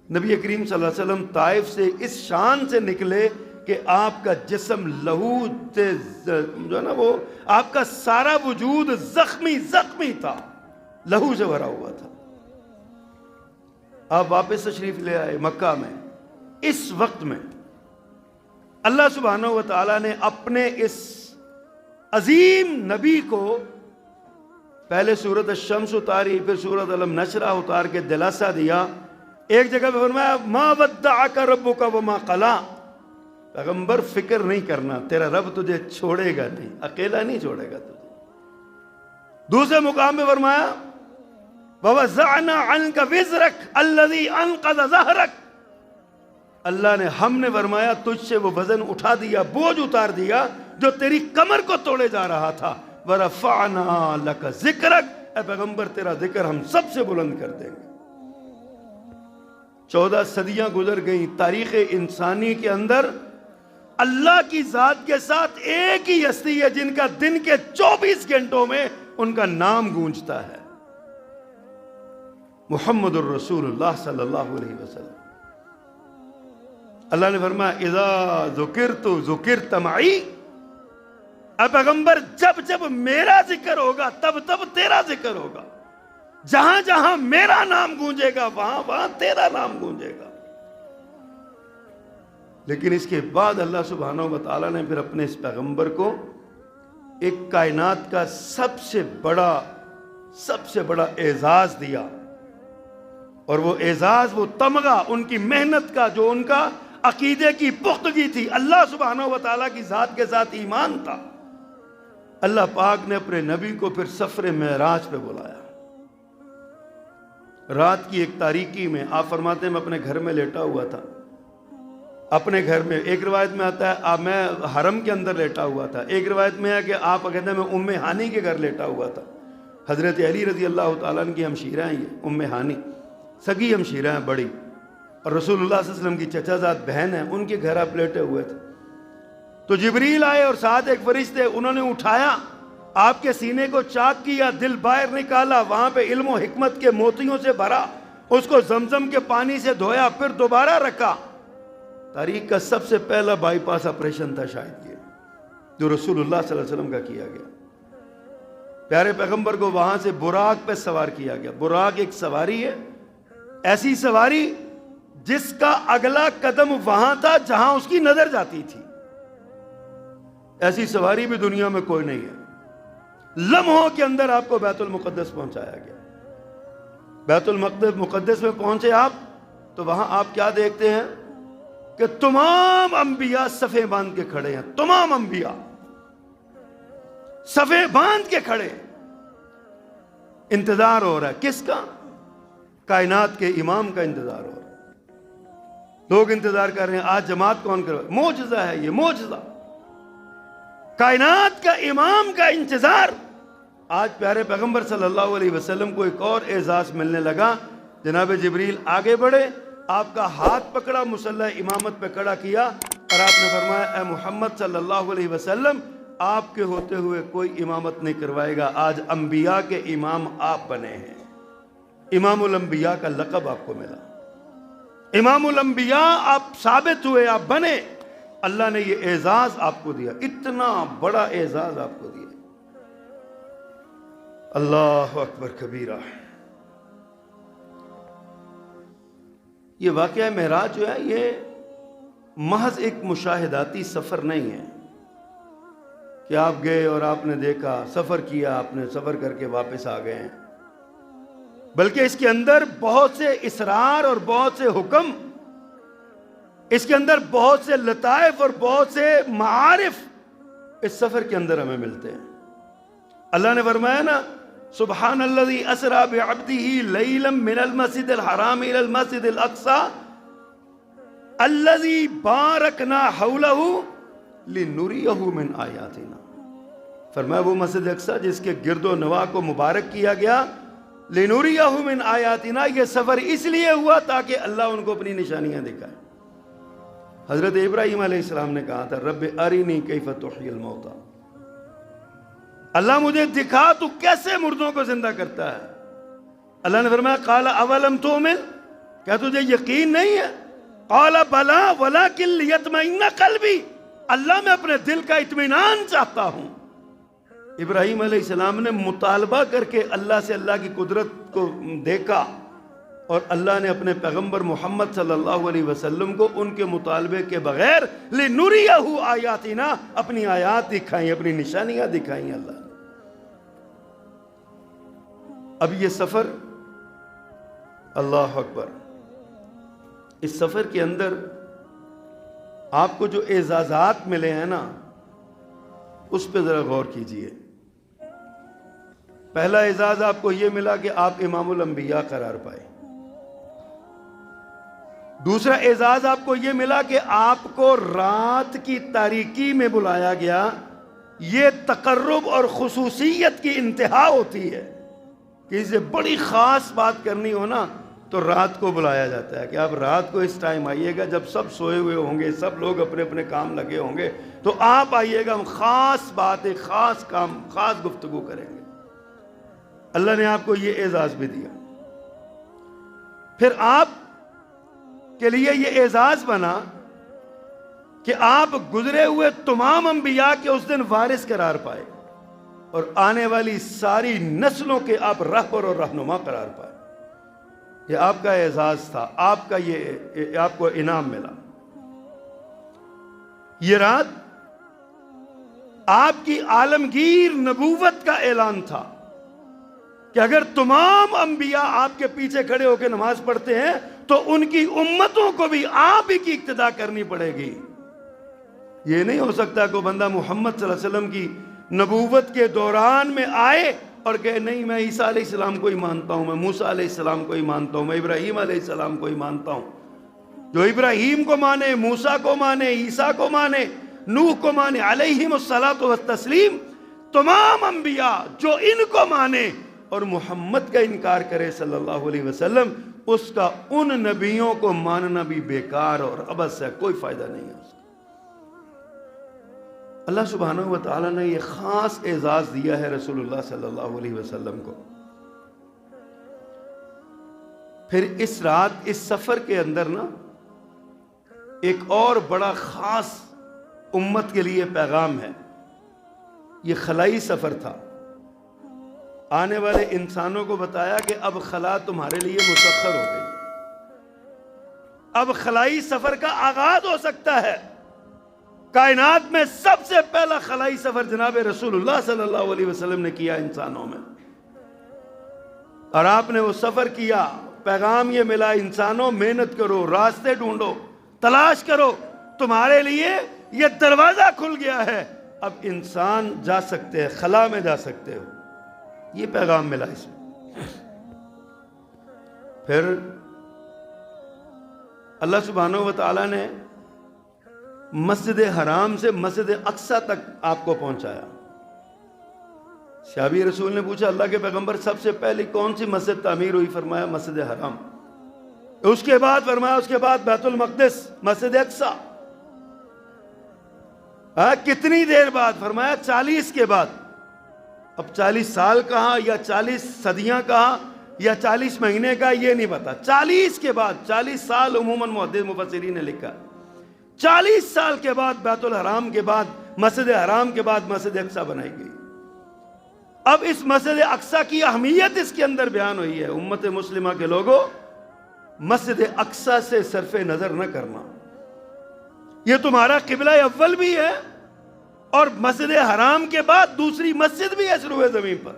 نبی کریم صلی اللہ علیہ وسلم طائف سے اس شان سے نکلے کہ آپ کا جسم لہو سے جو ہے نا، وہ آپ کا سارا وجود زخمی تھا، لہو سے بھرا ہوا تھا۔ آپ واپس تشریف لے آئے مکہ میں۔ اس وقت میں اللہ سبحانہ و تعالیٰ نے اپنے اس عظیم نبی کو پہلے سورۃ الشمس اتاری، پھر سورۃ علم نشرہ اتار کے دلاسا دیا۔ ایک جگہ پہ فرمایا، ما ودعک ربک وما قلی، پیغمبر فکر نہیں کرنا، تیرا رب تجھے چھوڑے گا نہیں، اکیلا نہیں چھوڑے گا تجھے۔ دوسرے مقام میں فرمایا، وَوَزَعْنَا عَنْكَ وِزْرَكَ الَّذِي أَنْقَضَ ظَهْرَكَ، اللہ نے، ہم نے فرمایا تجھ سے وہ وزن اٹھا دیا، بوجھ اتار دیا جو تیری کمر کو توڑے جا رہا تھا۔ وَرَفَعْنَا لَكَ ذِكْرَكَ، اے پیغمبر تیرا ذکر ہم سب سے بلند کر دیں گے۔ 14 صدیاں گزر گئیں، تاریخ انسانی کے اندر اللہ کی ذات کے ساتھ ایک ہی ہستی ہے جن کا دن کے 24 گھنٹوں میں ان کا نام گونجتا ہے، محمد الرسول اللہ صلی اللہ علیہ وسلم۔ اللہ نے فرمایا، اذا ذکرت ذکرت معی، اے پیغمبر جب جب میرا ذکر ہوگا تب تب تیرا ذکر ہوگا، جہاں جہاں میرا نام گونجے گا وہاں وہاں تیرا نام گونجے گا۔ لیکن اس کے بعد اللہ سبحانہ و تعالیٰ نے پھر اپنے اس پیغمبر کو ایک کائنات کا سب سے بڑا اعزاز دیا، اور وہ اعزاز، وہ تمغہ ان کی محنت کا، جو ان کا عقیدے کی پختگی تھی، اللہ سبحانہ و تعالیٰ کی ذات کے ساتھ ایمان تھا۔ اللہ پاک نے اپنے نبی کو پھر سفر معراج پہ بلایا۔ رات کی ایک تاریکی میں آپ فرماتے ہیں میں اپنے گھر میں لیٹا ہوا تھا، اپنے گھر میں، ایک روایت میں آتا ہے میں حرم کے اندر لیٹا ہوا تھا، ایک روایت میں ہے کہ آپ کہتے ہیں میں ام ہانی کے گھر لیٹا ہوا تھا۔ حضرت علی رضی اللہ تعالیٰ عنہ کی ہمشیرہ ہیں یہ ام ہانی، سگی ہمشیرہ ہیں بڑی، اور رسول اللہ صلی اللہ علیہ وسلم کی چچا زاد بہن ہیں، ان کے گھر آپ لیٹے ہوئے تھے۔ تو جبریل آئے اور ساتھ ایک فرشتے، انہوں نے اٹھایا، آپ کے سینے کو چاک کیا، دل باہر نکالا، وہاں پہ علم و حکمت کے موتیوں سے بھرا، اس کو زمزم کے پانی سے دھویا، پھر دوبارہ رکھا۔ تاریخ کا سب سے پہلا بائی پاس آپریشن تھا شاید یہ، جو رسول اللہ صلی اللہ علیہ وسلم کا کیا گیا۔ پیارے پیغمبر کو وہاں سے براق پہ سوار کیا گیا۔ براق ایک سواری ہے، ایسی سواری جس کا اگلا قدم وہاں تھا جہاں اس کی نظر جاتی تھی، ایسی سواری بھی دنیا میں کوئی نہیں ہے۔ لمحوں کے اندر آپ کو بیت المقدس پہنچایا گیا۔ بیت المقدس میں پہنچے آپ تو وہاں آپ کیا دیکھتے ہیں کہ تمام انبیاء صفیں باندھ کے کھڑے ہیں، تمام انبیاء صفیں باندھ کے کھڑے، انتظار ہو رہا ہے کس کا؟ کائنات کے امام کا انتظار ہو رہا ہے۔ لوگ انتظار کر رہے ہیں آج جماعت کون کرے، معجزہ ہے یہ، معجزہ، کائنات کا امام کا انتظار۔ آج پیارے پیغمبر صلی اللہ علیہ وسلم کو ایک اور اعزاز ملنے لگا۔ جناب جبریل آگے بڑھے، آپ کا ہاتھ پکڑا، مصلی امامت پہ کھڑا کیا، اور آپ نے فرمایا اے محمد صلی اللہ علیہ وسلم آپ کے ہوتے ہوئے کوئی امامت نہیں کروائے گا، آج انبیاء کے امام آپ بنے ہیں، امام الانبیاء کا لقب آپ کو ملا، امام الانبیاء آپ ثابت ہوئے، آپ بنے، اللہ نے یہ اعزاز آپ کو دیا، اتنا بڑا اعزاز آپ کو دیا۔ اللہ اکبر کبیرہ۔ یہ واقعہ معراج جو ہے یہ محض ایک مشاہداتی سفر نہیں ہے کہ آپ گئے اور آپ نے دیکھا، سفر کیا، آپ نے سفر کر کے واپس آ گئے ہیں، بلکہ اس کے اندر بہت سے اسرار اور بہت سے حکم، اس کے اندر بہت سے لطائف اور بہت سے معارف اس سفر کے اندر ہمیں ملتے ہیں۔ اللہ نے فرمایا نا سبحان الذی اسری بعبدہ لیلا من المسجد الحرام الی المسجد الاقصی الذی بارکنا حولہ لنریہ من آیاتنا۔ فرمایا وہ مسجد اقصی جس کے گرد و نواح کو مبارک کیا گیا، لنریہ من آیاتنا، یہ سفر اس لیے ہوا تاکہ اللہ ان کو اپنی نشانیاں دکھائے۔ حضرت ابراہیم علیہ السلام نے کہا تھا رب ارینی کیف تحیی الموتى، اللہ مجھے دکھا تو کیسے مردوں کو زندہ کرتا ہے۔ اللہ نے فرمایا قال اولم تؤمن، کیا تجھے یقین نہیں ہے؟ قال بلا ولکن لیطمئن قلبی، اللہ میں اپنے دل کا اطمینان چاہتا ہوں۔ ابراہیم علیہ السلام نے مطالبہ کر کے اللہ سے اللہ کی قدرت کو دیکھا، اور اللہ نے اپنے پیغمبر محمد صلی اللہ علیہ وسلم کو ان کے مطالبے کے بغیر لنریہ آیاتنا، اپنی آیات دکھائیں، اپنی نشانیاں دکھائیں اللہ نے۔ اب یہ سفر، اللہ اکبر، اس سفر کے اندر آپ کو جو اعزازات ملے ہیں نا اس پہ ذرا غور کیجئے۔ پہلا اعزاز آپ کو یہ ملا کہ آپ امام الانبیاء قرار پائے۔ دوسرا اعزاز آپ کو یہ ملا کہ آپ کو رات کی تاریکی میں بلایا گیا۔ یہ تقرب اور خصوصیت کی انتہا ہوتی ہے کہ اسے بڑی خاص بات کرنی ہو نا تو رات کو بلایا جاتا ہے کہ آپ رات کو اس ٹائم آئیے گا جب سب سوئے ہوئے ہوں گے، سب لوگ اپنے اپنے کام لگے ہوں گے، تو آپ آئیے گا، ہم خاص بات، خاص کام، خاص گفتگو کریں گے۔ اللہ نے آپ کو یہ اعزاز بھی دیا۔ پھر آپ کے لیے یہ اعزاز بنا کہ آپ گزرے ہوئے تمام انبیاء کے اس دن وارث قرار پائے اور آنے والی ساری نسلوں کے آپ رہبر اور رہنما قرار پائے۔ یہ آپ کا اعزاز تھا، آپ کا یہ آپ کو انعام ملا۔ یہ رات آپ کی عالمگیر نبوت کا اعلان تھا کہ اگر تمام انبیاء آپ کے پیچھے کھڑے ہو کے نماز پڑھتے ہیں تو ان کی امتوں کو بھی آپ ہی کی اقتداء کرنی پڑے گی۔ یہ نہیں ہو سکتا کہ بندہ محمد صلی اللہ علیہ وسلم کی نبوت کے دوران میں آئے اور کہے نہیں میں عیسیٰ علیہ السلام کو ہی مانتا ہوں، میں موسیٰ علیہ السلام کو ہی مانتا ہوں، میں ابراہیم علیہ السلام کو ہی مانتا ہوں۔ جو ابراہیم کو مانے، موسیٰ کو مانے، عیسیٰ کو مانے، نوح کو مانے علیہم الصلاۃ والتسلیم، تمام انبیاء جو ان کو مانے اور محمد کا انکار کرے صلی اللہ علیہ وسلم، اس کا ان نبیوں کو ماننا بھی بیکار اور عبث ہے، کوئی فائدہ نہیں ہے اس کا۔ اللہ سبحانہ و تعالیٰ نے یہ خاص اعزاز دیا ہے رسول اللہ صلی اللہ علیہ وسلم کو۔ پھر اس رات، اس سفر کے اندر نا ایک اور بڑا خاص امت کے لیے پیغام ہے۔ یہ خلائی سفر تھا، آنے والے انسانوں کو بتایا کہ اب خلا تمہارے لیے مسخر ہو گئی، اب خلائی سفر کا آغاز ہو سکتا ہے۔ کائنات میں سب سے پہلا خلائی سفر جناب رسول اللہ صلی اللہ علیہ وسلم نے کیا انسانوں میں، اور آپ نے وہ سفر کیا۔ پیغام یہ ملا انسانوں محنت کرو، راستے ڈھونڈو، تلاش کرو، تمہارے لیے یہ دروازہ کھل گیا ہے، اب انسان جا سکتے ہیں، خلا میں جا سکتے ہو، یہ پیغام ملا اس میں۔ پھر اللہ سبحانہ و تعالیٰ نے مسجد حرام سے مسجد اقصی تک آپ کو پہنچایا۔ صحابی رسول نے پوچھا اللہ کے پیغمبر سب سے پہلی کون سی مسجد تعمیر ہوئی؟ فرمایا مسجد حرام۔ اس کے بعد فرمایا اس کے بعد بیت المقدس، مسجد اقصی۔ کتنی دیر بعد؟ فرمایا 40 کے بعد۔ اب 40 سال کہا یا 40 صدیاں کہا یا 40 مہینے کا، یہ نہیں پتا۔ 40 کے بعد، 40 سال عموماً محدث مفسرین نے لکھا، 40 سال کے بعد بیت الحرام کے بعد، مسجد حرام کے بعد مسجد اقصی بنائی گئی۔ اب اس مسجد اقصی کی اہمیت اس کے اندر بیان ہوئی ہے۔ امت مسلمہ کے لوگوں، مسجد اقصی سے صرف نظر نہ کرنا، یہ تمہارا قبلہ اول بھی ہے، اور مسجد حرام کے بعد دوسری مسجد بھی ہے روئے زمین پر۔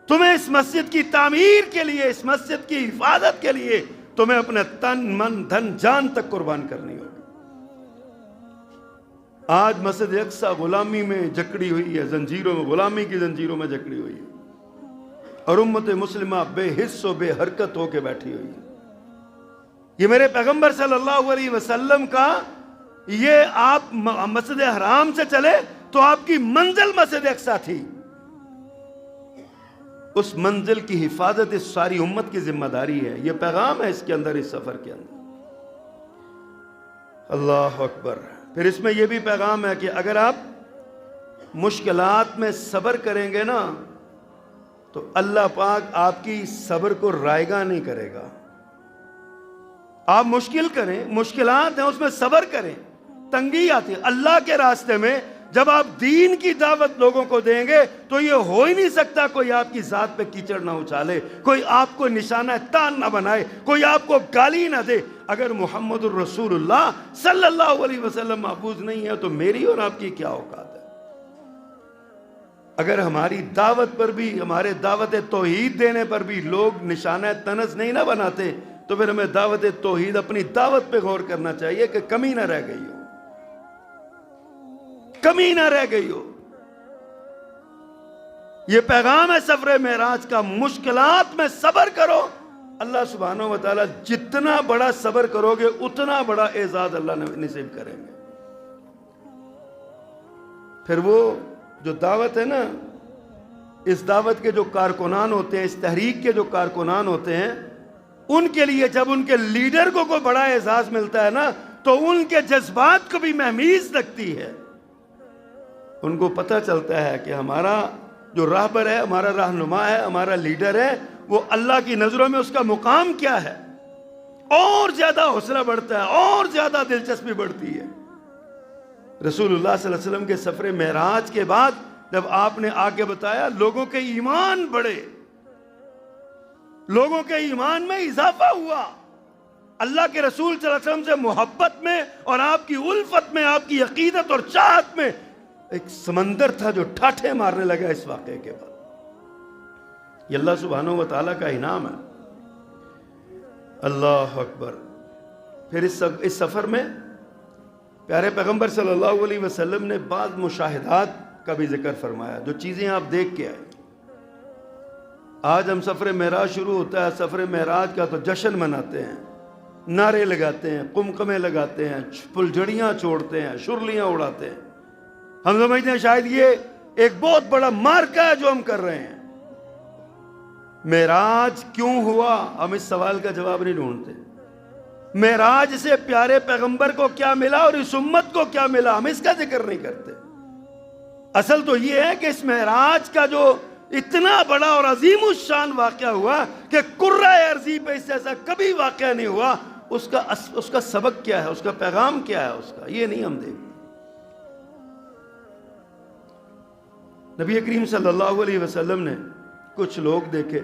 تمہیں اس مسجد کی تعمیر کے لیے، اس مسجد کی حفاظت کے لیے تمہیں اپنے تن من دھن جان تک قربان کرنی ہوگی۔ آج مسجد اقصی غلامی میں جکڑی ہوئی ہے، زنجیروں میں، غلامی کی زنجیروں میں جکڑی ہوئی ہے، اور امت مسلمہ بے حس و بے حرکت ہو کے بیٹھی ہوئی ہے۔ یہ میرے پیغمبر صلی اللہ علیہ وسلم کا، یہ آپ مسجد حرام سے چلے تو آپ کی منزل مسجد اقصی تھی، اس منزل کی حفاظت اس ساری امت کی ذمہ داری ہے۔ یہ پیغام ہے اس کے اندر، اس سفر کے اندر۔ اللہ اکبر۔ پھر اس میں یہ بھی پیغام ہے کہ اگر آپ مشکلات میں صبر کریں گے نا تو اللہ پاک آپ کی صبر کو رائگاں نہیں کرے گا۔ آپ مشکل کریں، مشکلات ہیں اس میں صبر کریں، تنگی آتی ہے اللہ کے راستے میں۔ جب آپ دین کی دعوت لوگوں کو دیں گے تو یہ ہو ہی نہیں سکتا کوئی آپ کی ذات پہ کیچڑ نہ اچھالے، کوئی آپ کو نشانہ تان نہ بنائے، کوئی آپ کو گالی نہ دے۔ اگر محمد الرسول اللہ صلی اللہ علیہ وسلم محفوظ نہیں ہے تو میری اور آپ کی کیا اوقات ہے؟ اگر ہماری دعوت پر بھی، ہمارے دعوت توحید دینے پر بھی لوگ نشانہ طنز نہیں نہ بناتے تو پھر ہمیں دعوت توحید، اپنی دعوت پہ غور کرنا چاہیے کہ کمی نہ رہ گئی ہو، کمی نہ رہ گئی ہو۔ یہ پیغام ہے سفر معراج کا، مشکلات میں صبر کرو۔ اللہ سبحانہ و تعالیٰ جتنا بڑا صبر کرو گے اتنا بڑا اعزاز اللہ نصیب کریں گے۔ پھر وہ جو دعوت ہے نا، اس دعوت کے جو کارکنان ہوتے ہیں، اس تحریک کے جو کارکنان ہوتے ہیں، ان کے لیے جب ان کے لیڈر کو کوئی بڑا اعزاز ملتا ہے نا تو ان کے جذبات کو بھی مہمیز لگتی ہے۔ ان کو پتہ چلتا ہے کہ ہمارا جو راہبر ہے، ہمارا رہنما ہے، ہمارا لیڈر ہے، وہ اللہ کی نظروں میں اس کا مقام کیا ہے۔ اور زیادہ حوصلہ بڑھتا ہے، اور زیادہ دلچسپی بڑھتی ہے۔ رسول اللہ صلی اللہ علیہ وسلم کے سفر معراج کے بعد جب آپ نے آ کے بتایا، لوگوں کے ایمان بڑھے، لوگوں کے ایمان میں اضافہ ہوا، اللہ کے رسول صلی اللہ علیہ وسلم سے محبت میں اور آپ کی الفت میں، آپ کی عقیدت اور چاہت میں ایک سمندر تھا جو ٹھاٹھے مارنے لگا اس واقعے کے بعد۔ یہ اللہ سبحانہ و تعالیٰ کا انعام ہے۔ اللہ اکبر۔ پھر اس سفر میں پیارے پیغمبر صلی اللہ علیہ وسلم نے بعض مشاہدات کا بھی ذکر فرمایا، جو چیزیں آپ دیکھ کے آئے۔ آج ہم سفر معراج شروع ہوتا ہے، سفر معراج کا تو جشن مناتے ہیں، نعرے لگاتے ہیں، قمقمے لگاتے ہیں، پھلجھڑیاں چھوڑتے ہیں، شرلیاں اڑاتے ہیں۔ ہم سمجھتے ہیں شاید یہ ایک بہت بڑا مارکا ہے جو ہم کر رہے ہیں۔ معراج کیوں ہوا؟ ہم اس سوال کا جواب نہیں ڈھونڈتے۔ معراج سے پیارے پیغمبر کو کیا ملا اور اس امت کو کیا ملا، ہم اس کا ذکر نہیں کرتے۔ اصل تو یہ ہے کہ اس معراج کا جو اتنا بڑا اور عظیم الشان واقعہ ہوا کہ کرۂ ارضی پہ اس جیسا کبھی واقعہ نہیں ہوا، اس کا سبق کیا ہے، اس کا پیغام کیا ہے، اس کا یہ نہیں ہم دیکھتے۔ نبی کریم صلی اللہ علیہ وسلم نے کچھ لوگ دیکھے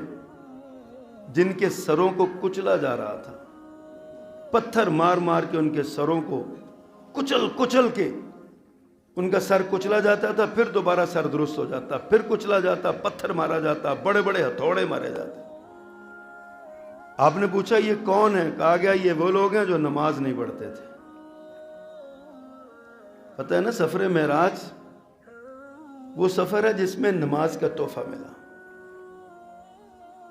جن کے سروں کو کچلا جا رہا تھا، پتھر مار مار کے ان کے سروں کو کچل کے ان کا سر کچلا جاتا تھا، پھر دوبارہ سر درست ہو جاتا، پھر کچلا جاتا، پتھر مارا جاتا، بڑے بڑے ہتھوڑے مارے جاتے۔ آپ نے پوچھا یہ کون ہے؟ کہا گیا یہ وہ لوگ ہیں جو نماز نہیں پڑھتے تھے۔ پتہ ہے نا، سفر معراج وہ سفر ہے جس میں نماز کا تحفہ ملا۔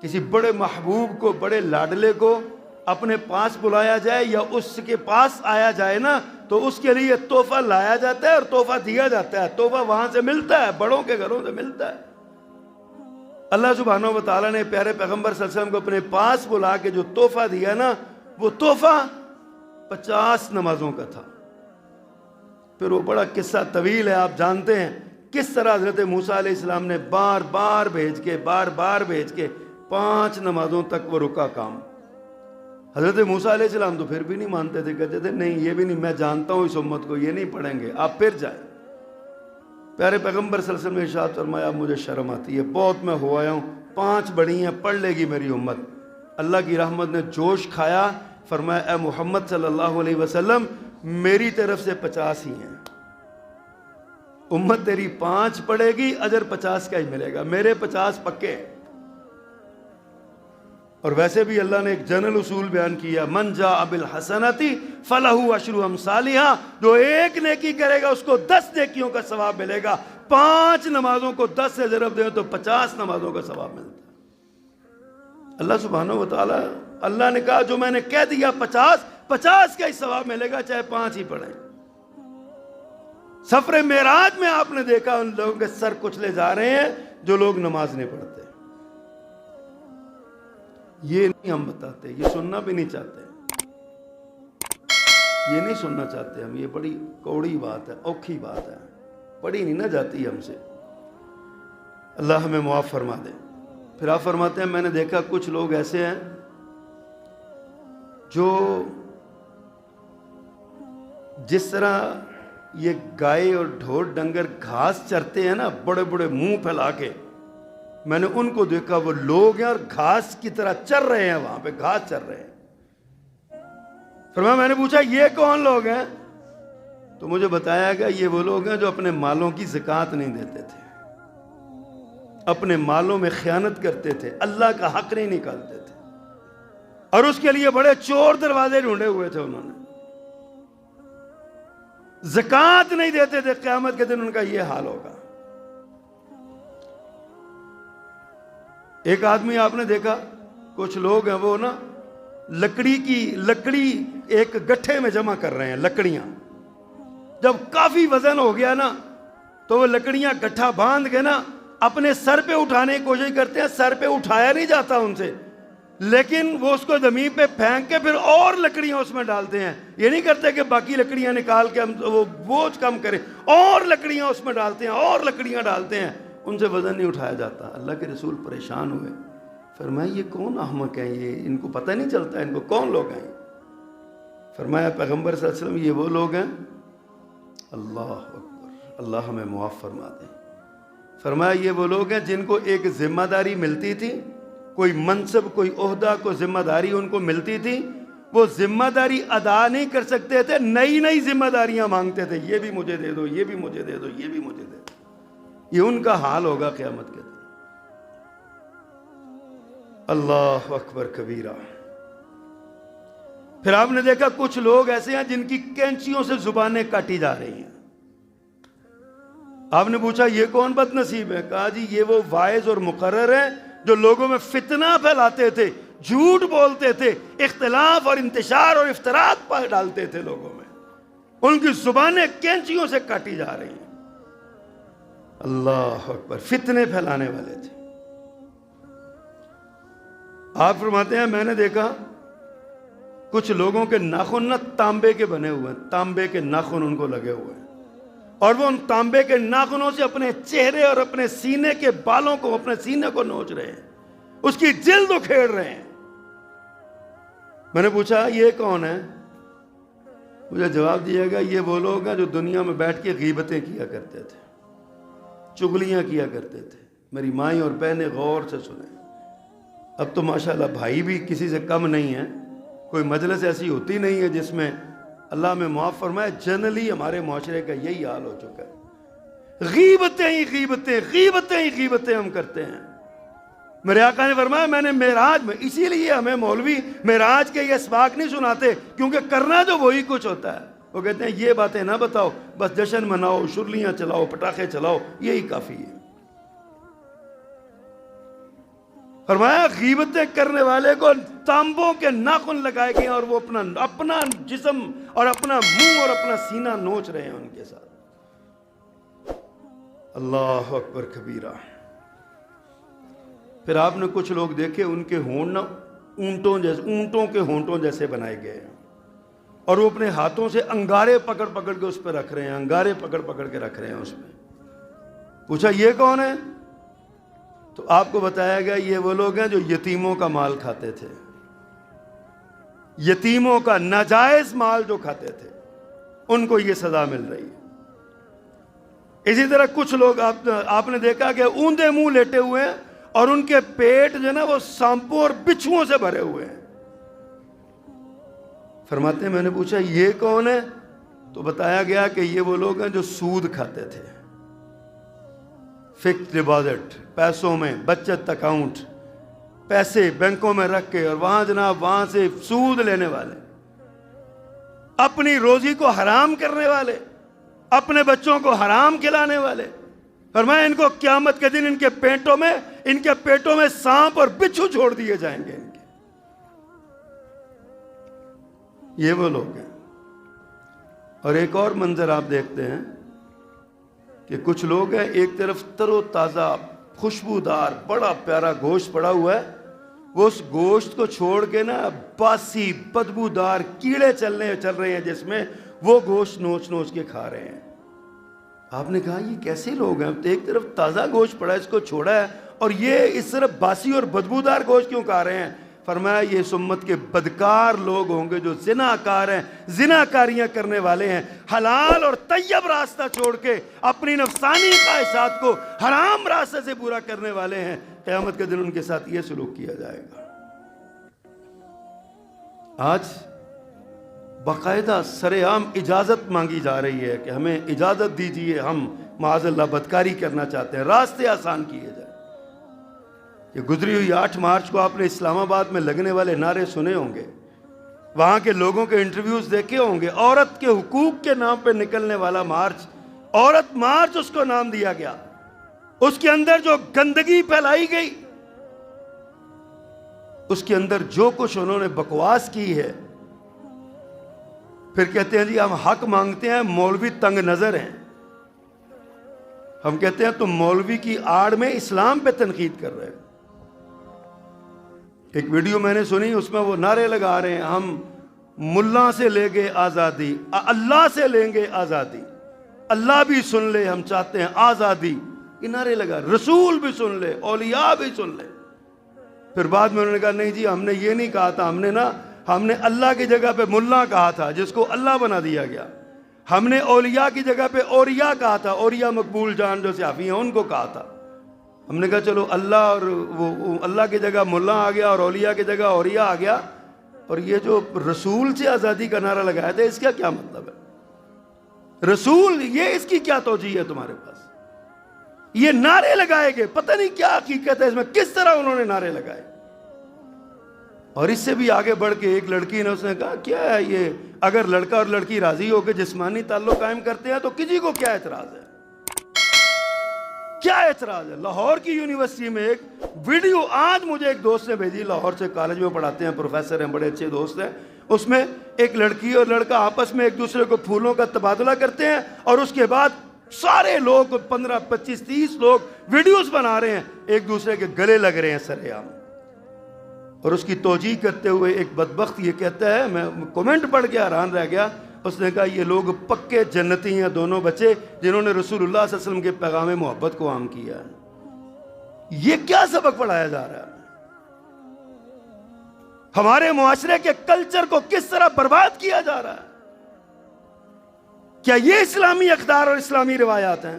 کسی بڑے محبوب کو، بڑے لاڈلے کو اپنے پاس بلایا جائے یا اس کے پاس آیا جائے نا تو اس کے لیے تحفہ لایا جاتا ہے اور تحفہ دیا جاتا ہے۔ تحفہ وہاں سے ملتا ہے، بڑوں کے گھروں سے ملتا ہے۔ اللہ سبحانہ و تعالیٰ نے پیارے پیغمبر صلی اللہ علیہ وسلم کو اپنے پاس بلا کے جو تحفہ دیا نا، وہ تحفہ 50 نمازوں کا تھا۔ پھر وہ بڑا قصہ طویل ہے، آپ جانتے ہیں کس طرح حضرت موسیٰ علیہ السلام نے بار بار بھیج کے 5 نمازوں تک وہ رکا کام۔ حضرت موسیٰ علیہ السلام تو پھر بھی نہیں مانتے تھے، کہتے تھے نہیں یہ بھی نہیں، میں جانتا ہوں اس امت کو، یہ نہیں پڑھیں گے، آپ پھر جائیں۔ پیارے پیغمبر صلی اللہ علیہ وسلم نے ارشاد فرمایا مجھے شرم آتی ہے، بہت میں ہو آیا ہوں، 5 بڑی ہیں، پڑھ لے گی میری امت۔ اللہ کی رحمت نے جوش کھایا، فرمایا اے محمد صلی اللہ علیہ وسلم میری طرف سے 50 ہی ہیں، امت تیری 5 پڑھے گی، اجر 50 کا ہی ملے گا، میرے 50 پکے ہیں۔ اور ویسے بھی اللہ نے ایک جنرل اصول بیان کیا، من جاء بالحسنۃ فلہ عشر امثالھا، جو ایک نیکی کرے گا اس کو 10 نیکیوں کا ثواب ملے گا۔ 5 نمازوں کو 10 سے ضرب دیں تو 50 نمازوں کا ثواب ملتا ہے۔ اللہ سبحانہ و تعالی، اللہ نے کہا جو میں نے کہہ دیا 50 کا ہی ثواب ملے گا، چاہے 5 ہی پڑھیں۔ سفر معراج میں آپ نے دیکھا ان لوگوں کے سر کچلے جا رہے ہیں جو لوگ نماز نہیں پڑھتے۔ یہ نہیں ہم بتاتے، یہ سننا بھی نہیں چاہتے، یہ نہیں سننا چاہتے ہم، یہ بڑی کوڑی بات ہے، اوکھی بات ہے، پڑھی نہیں نہ جاتی ہم سے۔ اللہ ہمیں معاف فرما دے۔ پھر آپ فرماتے ہیں میں نے دیکھا کچھ لوگ ایسے ہیں جو جس طرح یہ گائے اور ڈھور ڈنگر گھاس چرتے ہیں نا بڑے بڑے منہ پھیلا کے، میں نے ان کو دیکھا، وہ لوگ ہیں اور گھاس کی طرح چر رہے ہیں، وہاں پہ گھاس چر رہے ہیں۔ فرمایا میں نے پوچھا یہ کون لوگ ہیں؟ تو مجھے بتایا گیا یہ وہ لوگ ہیں جو اپنے مالوں کی زکوٰۃ نہیں دیتے تھے، اپنے مالوں میں خیانت کرتے تھے، اللہ کا حق نہیں نکالتے تھے، اور اس کے لیے بڑے چور دروازے ڈھونڈے ہوئے تھے انہوں نے، زکوٰۃ نہیں دیتے تھے۔ قیامت کے دن ان کا یہ حال ہوگا۔ ایک آدمی آپ نے دیکھا، کچھ لوگ ہیں وہ نا لکڑی ایک گٹھے میں جمع کر رہے ہیں، لکڑیاں جب کافی وزن ہو گیا نا تو وہ لکڑیاں گٹھا باندھ کے نا اپنے سر پہ اٹھانے کی کوشش کرتے ہیں، سر پہ اٹھایا نہیں جاتا ان سے، لیکن وہ اس کو زمین پہ پھینک کے پھر اور لکڑیاں اس میں ڈالتے ہیں، یہ نہیں کرتے کہ باقی لکڑیاں نکال کے ہم وہ بوجھ کم کریں، اور لکڑیاں اس میں ڈالتے ہیں، اور لکڑیاں ڈالتے ہیں، ان سے وزن نہیں اٹھایا جاتا۔ اللہ کے رسول پریشان ہوئے، فرمایا یہ کون احمق ہیں، یہ ان کو پتہ نہیں چلتا ان کو کون لوگ ہیں؟ فرمایا پیغمبر صلی اللہ علیہ وسلم یہ وہ لوگ ہیں، اللہ اکبر، اللہ ہمیں معاف فرما دے۔ فرمایا یہ وہ لوگ ہیں جن کو ایک ذمہ داری ملتی تھی، کوئی منصب، کوئی عہدہ، کوئی ذمہ داری ان کو ملتی تھی، وہ ذمہ داری ادا نہیں کر سکتے تھے، نئی ذمہ داریاں مانگتے تھے، یہ بھی مجھے دے دو، یہ بھی مجھے دے دو، یہ بھی مجھے دے دو۔ یہ ان کا حال ہوگا قیامت کے دن۔ اللہ اکبر کبیرہ۔ پھر آپ نے دیکھا کچھ لوگ ایسے ہیں جن کی کینچیوں سے زبانیں کاٹی جا رہی ہیں۔ آپ نے پوچھا یہ کون بد نصیب ہے؟ کہا جی یہ وہ واعظ اور مقرر ہیں جو لوگوں میں فتنہ پھیلاتے تھے، جھوٹ بولتے تھے، اختلاف اور انتشار اور افتراء ڈالتے تھے لوگوں میں، ان کی زبانیں کینچیوں سے کاٹی جا رہی ہیں۔ اللہ اکبر، فتنے پھیلانے والے تھے۔ آپ فرماتے ہیں میں نے دیکھا کچھ لوگوں کے ناخن نہ تانبے کے بنے ہوئے ہیں، تانبے کے ناخن ان کو لگے ہوئے ہیں، اور وہ ان تانبے کے ناخنوں سے اپنے چہرے اور اپنے سینے کے بالوں کو، اپنے سینے کو نوچ رہے ہیں، اس کی جلد اکھیڑ رہے ہیں۔ میں نے پوچھا یہ کون ہے؟ مجھے جواب دیا گیا یہ وہ لوگ ہیں جو دنیا میں بیٹھ کے غیبتیں کیا کرتے تھے، چغلیاں کیا کرتے تھے۔ میری مائیں اور بہنیں غور سے سنیں، اب تو ماشاءاللہ بھائی بھی کسی سے کم نہیں ہیں، کوئی مجلس ایسی ہوتی نہیں ہے جس میں اللہ میں معاف فرمائے، جنرلی ہمارے معاشرے کا یہی حال ہو چکا ہے، غیبتیں ہم کرتے ہیں۔ میرے آقا نے فرمایا میں نے معراج میں، اسی لیے ہمیں مولوی معراج کے یہ اسباق نہیں سناتے، کیونکہ کرنا جو وہی کچھ ہوتا ہے۔ وہ کہتے ہیں یہ باتیں نہ بتاؤ، بس جشن مناؤ، شرلیاں چلاؤ، پٹاخے چلاؤ، یہی کافی ہے۔ فرمایا غیبتیں کرنے والے کو تانبوں کے ناخن لگائے گئے اور وہ اپنا جسم اور اپنا منہ اور اپنا سینہ نوچ رہے ہیں ان کے ساتھ۔ اللہ اکبر کبیرہ۔ پھر آپ نے کچھ لوگ دیکھے ان کے ہونٹ نہ اونٹوں کے ہونٹوں جیسے بنائے گئے ہیں، اور وہ اپنے ہاتھوں سے انگارے پکڑ پکڑ کے اس پہ رکھ رہے ہیں، انگارے پکڑ پکڑ کے رکھ رہے ہیں اس پہ۔ پوچھا یہ کون ہے؟ تو آپ کو بتایا گیا یہ وہ لوگ ہیں جو یتیموں کا مال کھاتے تھے، یتیموں کا ناجائز مال جو کھاتے تھے، ان کو یہ سزا مل رہی ہے۔ اسی طرح کچھ لوگ آپ نے دیکھا کہ اوندے منہ لیٹے ہوئے ہیں اور ان کے پیٹ جو ہے نا وہ سانپوں اور بچھوؤں سے بھرے ہوئے ہیں۔ فرماتے ہیں میں نے پوچھا یہ کون ہے؟ تو بتایا گیا کہ یہ وہ لوگ ہیں جو سود کھاتے تھے، فکس ڈپازٹ، پیسوں میں بچت اکاؤنٹ، پیسے بینکوں میں رکھ کے اور وہاں جناب وہاں سے سود لینے والے، اپنی روزی کو حرام کرنے والے، اپنے بچوں کو حرام کھلانے والے۔ فرمایا ان کو قیامت کے دن ان کے پیٹوں میں سانپ اور بچھو چھوڑ دیے جائیں گے۔ ان کے یہ وہ لوگ ہیں۔ اور ایک اور منظر آپ دیکھتے ہیں کہ کچھ لوگ ہیں، ایک طرف تر و تازہ خوشبودار بڑا پیارا گوشت پڑا ہوا ہے، وہ اس گوشت کو چھوڑ کے نا باسی بدبودار کیڑے چل رہے ہیں جس میں، وہ گوشت نوچ نوچ کے کھا رہے ہیں۔ آپ نے کہا یہ کیسے لوگ ہیں؟ ایک طرف تازہ گوشت پڑا ہے، اس کو چھوڑا ہے، اور یہ اس طرف باسی اور بدبودار گوشت کیوں کھا رہے ہیں؟ فرمایا یہ اس امت کے بدکار لوگ ہوں گے جو زناکار ہیں، زناکاریاں کرنے والے ہیں، حلال اور طیب راستہ چھوڑ کے اپنی نفسانی خواہشات کو حرام راستے سے پورا کرنے والے ہیں۔ قیامت کے دن ان کے ساتھ یہ سلوک کیا جائے گا۔ آج باقاعدہ سرعام اجازت مانگی جا رہی ہے کہ ہمیں اجازت دیجیے، ہم معاذ اللہ بدکاری کرنا چاہتے ہیں، راستے آسان کیے جائیں۔ یہ گزری ہوئی 8 مارچ کو آپ نے اسلام آباد میں لگنے والے نعرے سنے ہوں گے، وہاں کے لوگوں کے انٹرویوز دیکھے ہوں گے۔ عورت کے حقوق کے نام پہ نکلنے والا مارچ، عورت مارچ اس کو نام دیا گیا۔ اس کے اندر جو گندگی پھیلائی گئی، اس کے اندر جو کچھ انہوں نے بکواس کی ہے، پھر کہتے ہیں جی ہم حق مانگتے ہیں، مولوی تنگ نظر ہیں۔ ہم کہتے ہیں تم مولوی کی آڑ میں اسلام پہ تنقید کر رہے ہو۔ ایک ویڈیو میں نے سنی، اس میں وہ نعرے لگا رہے ہیں ہم ملا سے لیں گے آزادی، اللہ سے لیں گے آزادی، اللہ بھی سن لے ہم چاہتے ہیں آزادی، یہ نعرے لگا، رسول بھی سن لے، اولیاء بھی سن لے۔ پھر بعد میں انہوں نے کہا نہیں جی ہم نے یہ نہیں کہا تھا، ہم نے اللہ کی جگہ پہ ملا کہا تھا جس کو اللہ بنا دیا گیا، ہم نے اولیاء کی جگہ پہ اوریاء کہا تھا، اوریاء مقبول جان جو صحافی ہیں ان کو کہا تھا۔ ہم نے کہا چلو اللہ اور وہ اللہ کی جگہ ملا آ گیا اور اولیاء کی جگہ اوریاء آ گیا، اور یہ جو رسول سے آزادی کا نعرہ لگایا تھا اس کا کیا مطلب ہے؟ رسول یہ اس کی کیا توجیہ ہے تمہارے پاس؟ یہ نعرے لگائے گئے، پتہ نہیں کیا حقیقت ہے اس میں، کس طرح انہوں نے نعرے لگائے۔ اور اس سے بھی آگے بڑھ کے ایک لڑکی نے اس نے کہا کیا ہے یہ، اگر لڑکا اور لڑکی راضی ہو کے جسمانی تعلق قائم کرتے ہیں تو کسی کو کیا اعتراض ہے؟ کیا اعتراض ہے؟ لاہور کی یونیورسٹی میں ایک ویڈیو آج مجھے ایک دوست نے بھیجی، لاہور سے کالج میں پڑھاتے ہیں، پروفیسر ہیں، بڑے اچھے دوست ہیں۔ اس میں ایک لڑکی اور لڑکا آپس میں ایک دوسرے کو پھولوں کا تبادلہ کرتے ہیں، اور اس کے بعد سارے لوگ 15 25 30 لوگ ویڈیوز بنا رہے ہیں، ایک دوسرے کے گلے لگ رہے ہیں سر عام۔ اور اس کی توجیہ کرتے ہوئے ایک بدبخت یہ کہتا ہے، میں کومنٹ پڑھ کے حیران رہ گیا، اس نے کہا یہ لوگ پکے جنتی ہیں، دونوں بچے جنہوں نے رسول اللہ صلی اللہ علیہ وسلم کے پیغام محبت کو عام کیا ہے۔ یہ کیا سبق پڑھایا جا رہا ہے؟ ہمارے معاشرے کے کلچر کو کس طرح برباد کیا جا رہا ہے؟ کیا یہ اسلامی اقدار اور اسلامی روایات ہیں؟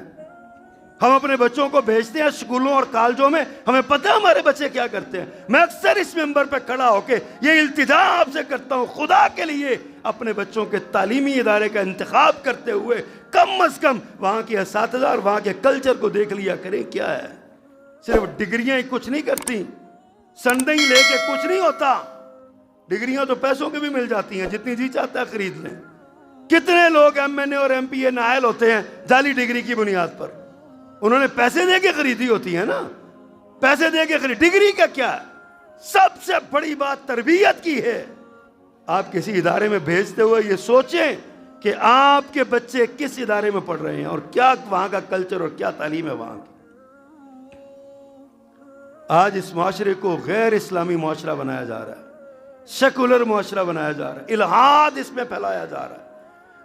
ہم اپنے بچوں کو بھیجتے ہیں اسکولوں اور کالجوں میں، ہمیں پتہ ہے ہمارے بچے کیا کرتے ہیں۔ میں اکثر اس ممبر پہ کھڑا ہو کے یہ التجا آپ سے کرتا ہوں، خدا کے لیے اپنے بچوں کے تعلیمی ادارے کا انتخاب کرتے ہوئے کم از کم وہاں کے اساتذہ اور وہاں کے کلچر کو دیکھ لیا کریں کیا ہے۔ صرف ڈگریاں ہی کچھ نہیں کرتی، سندیں ہی لے کے کچھ نہیں ہوتا۔ ڈگریاں تو پیسوں کی بھی مل جاتی ہیں، جتنی جی چاہتا ہے خرید لیں۔ کتنے لوگ ایم این اے اور ایم پی اے نائل ہوتے ہیں جعلی ڈگری کی بنیاد پر، انہوں نے پیسے دے کے خریدی ہوتی ہے نا، پیسے دے کے خرید۔ ڈگری کا کیا ہے؟ سب سے بڑی بات تربیت کی ہے۔ آپ کسی ادارے میں بھیجتے ہوئے یہ سوچیں کہ آپ کے بچے کس ادارے میں پڑھ رہے ہیں اور کیا وہاں کا کلچر اور کیا تعلیم ہے وہاں کی۔ آج اس معاشرے کو غیر اسلامی معاشرہ بنایا جا رہا ہے، سیکولر معاشرہ بنایا جا رہا ہے، الہاد اس میں پھیلایا جا رہا ہے،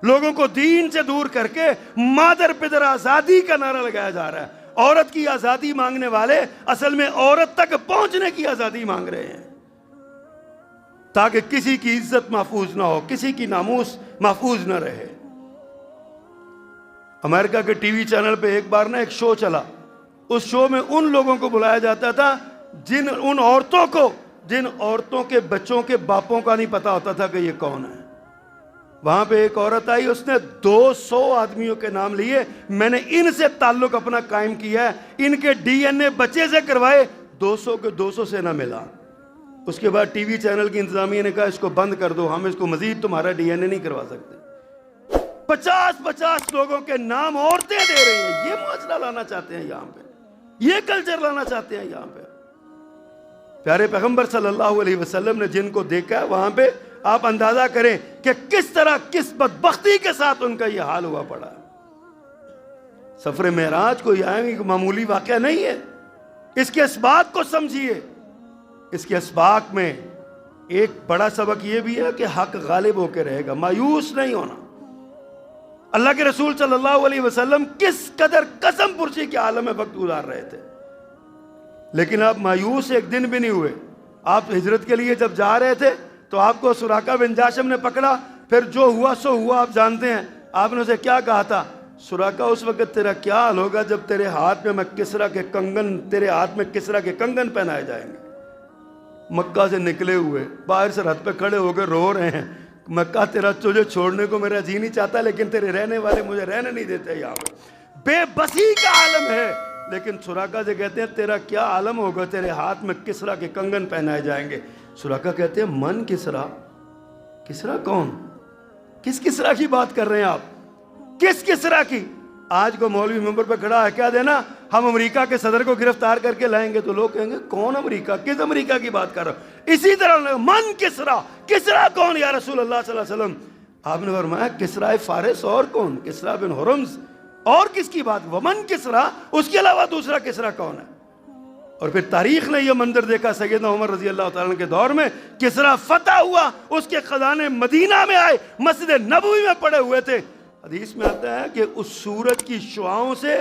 لوگوں کو دین سے دور کر کے مادر پدر آزادی کا نعرہ لگایا جا رہا ہے۔ عورت کی آزادی مانگنے والے اصل میں عورت تک پہنچنے کی آزادی مانگ رہے ہیں، تاکہ کسی کی عزت محفوظ نہ ہو، کسی کی ناموس محفوظ نہ رہے۔ امریکہ کے ٹی وی چینل پہ ایک بار ایک شو چلا، اس شو میں ان لوگوں کو بلایا جاتا تھا ان عورتوں کے بچوں کے باپوں کا نہیں پتا ہوتا تھا کہ یہ کون ہے۔ وہاں پہ ایک عورت آئی، اس نے 200 آدمیوں کے نام لیے، میں نے ان سے تعلق اپنا قائم کیا ہے، ان کے ڈی این اے بچے سے کروائے، 200 کے 200 سے نہ ملا۔ اس کے بعد ٹی وی چینل کی انتظامیہ نے کہا اس کو بند کر دو، ہم اس کو مزید تمہارا ڈی این اے نہیں کروا سکتے۔ 50 لوگوں کے نام عورتیں دے رہی ہیں۔ یہ معاشرہ لانا چاہتے ہیں یہاں پہ، یہ کلچر لانا چاہتے ہیں یہاں پہ۔ پیارے پیغمبر صلی اللہ علیہ وسلم نے جن کو دیکھا ہے وہاں پہ آپ اندازہ کریں کہ کس طرح کس بدبختی کے ساتھ ان کا یہ حال ہوا پڑا۔ سفر معراج کوئی معمولی واقعہ نہیں ہے، اس کے اسباق کو سمجھیے۔ اس کے اسباق میں ایک بڑا سبق یہ بھی ہے کہ حق غالب ہو کے رہے گا، مایوس نہیں ہونا۔ اللہ کے رسول صلی اللہ علیہ وسلم کس قدر قسم پرسی کے عالم میں وقت گزار رہے تھے، لیکن آپ مایوس ایک دن بھی نہیں ہوئے۔ آپ ہجرت کے لیے جب جا رہے تھے تو آپ کو سراقہ بن جاشم نے پکڑا، پھر جو ہوا سو ہوا، آپ جانتے ہیں۔ آپ نے اسے کیا کہا تھا؟ سراقہ اس وقت تیرا کیا حال ہوگا جب تیرے ہاتھ میں کسرا کے کنگن پہنائے جائیں گے۔ مکہ سے نکلے ہوئے باہر سرحد پہ کھڑے ہو کے رو رہے ہیں، مکہ تیرا تجھے چھوڑنے کو میرا جی نہیں چاہتا، لیکن تیرے رہنے والے مجھے رہنے نہیں دیتے یہاں پہ۔ بے بسی کا عالم ہے، لیکن سراقہ سے کہتے ہیں تیرا کیا عالم ہوگا، تیرے ہاتھ میں کسرا کے کنگن پہنائے جائیں گے۔ سراقہ کہتے ہیں من کسرا؟ کسرا کون؟ کس کسرا کی بات کر رہے ہیں آپ؟ کس کسرا کی؟ آج کو مولوی ممبر پہ کھڑا ہے کیا دینا ہم امریکہ کے صدر کو گرفتار کر کے لائیں گے، تو لوگ کہیں گے کون امریکہ، کس امریکہ کی بات کر رہا ہو؟ اسی طرح من کسرا، کسرا کون یا رسول اللہ صلی اللہ علیہ وسلم؟ آپ نے فرمایا کسرا فارس، اور کون؟ کسرا بن ہرمز۔ اور کس کی بات؟ ومن کسرا، اس کے علاوہ دوسرا کسرا کون ہے؟ اور پھر تاریخ نے یہ منظر دیکھا سیدنا عمر رضی اللہ تعالیٰ عنہ کے دور میں، کسرا فتح ہوا، اس کے خزانے مدینہ میں آئے، مسجد نبوی میں پڑے ہوئے تھے۔ حدیث میں آتا ہے کہ اس سورج کی شعاؤں سے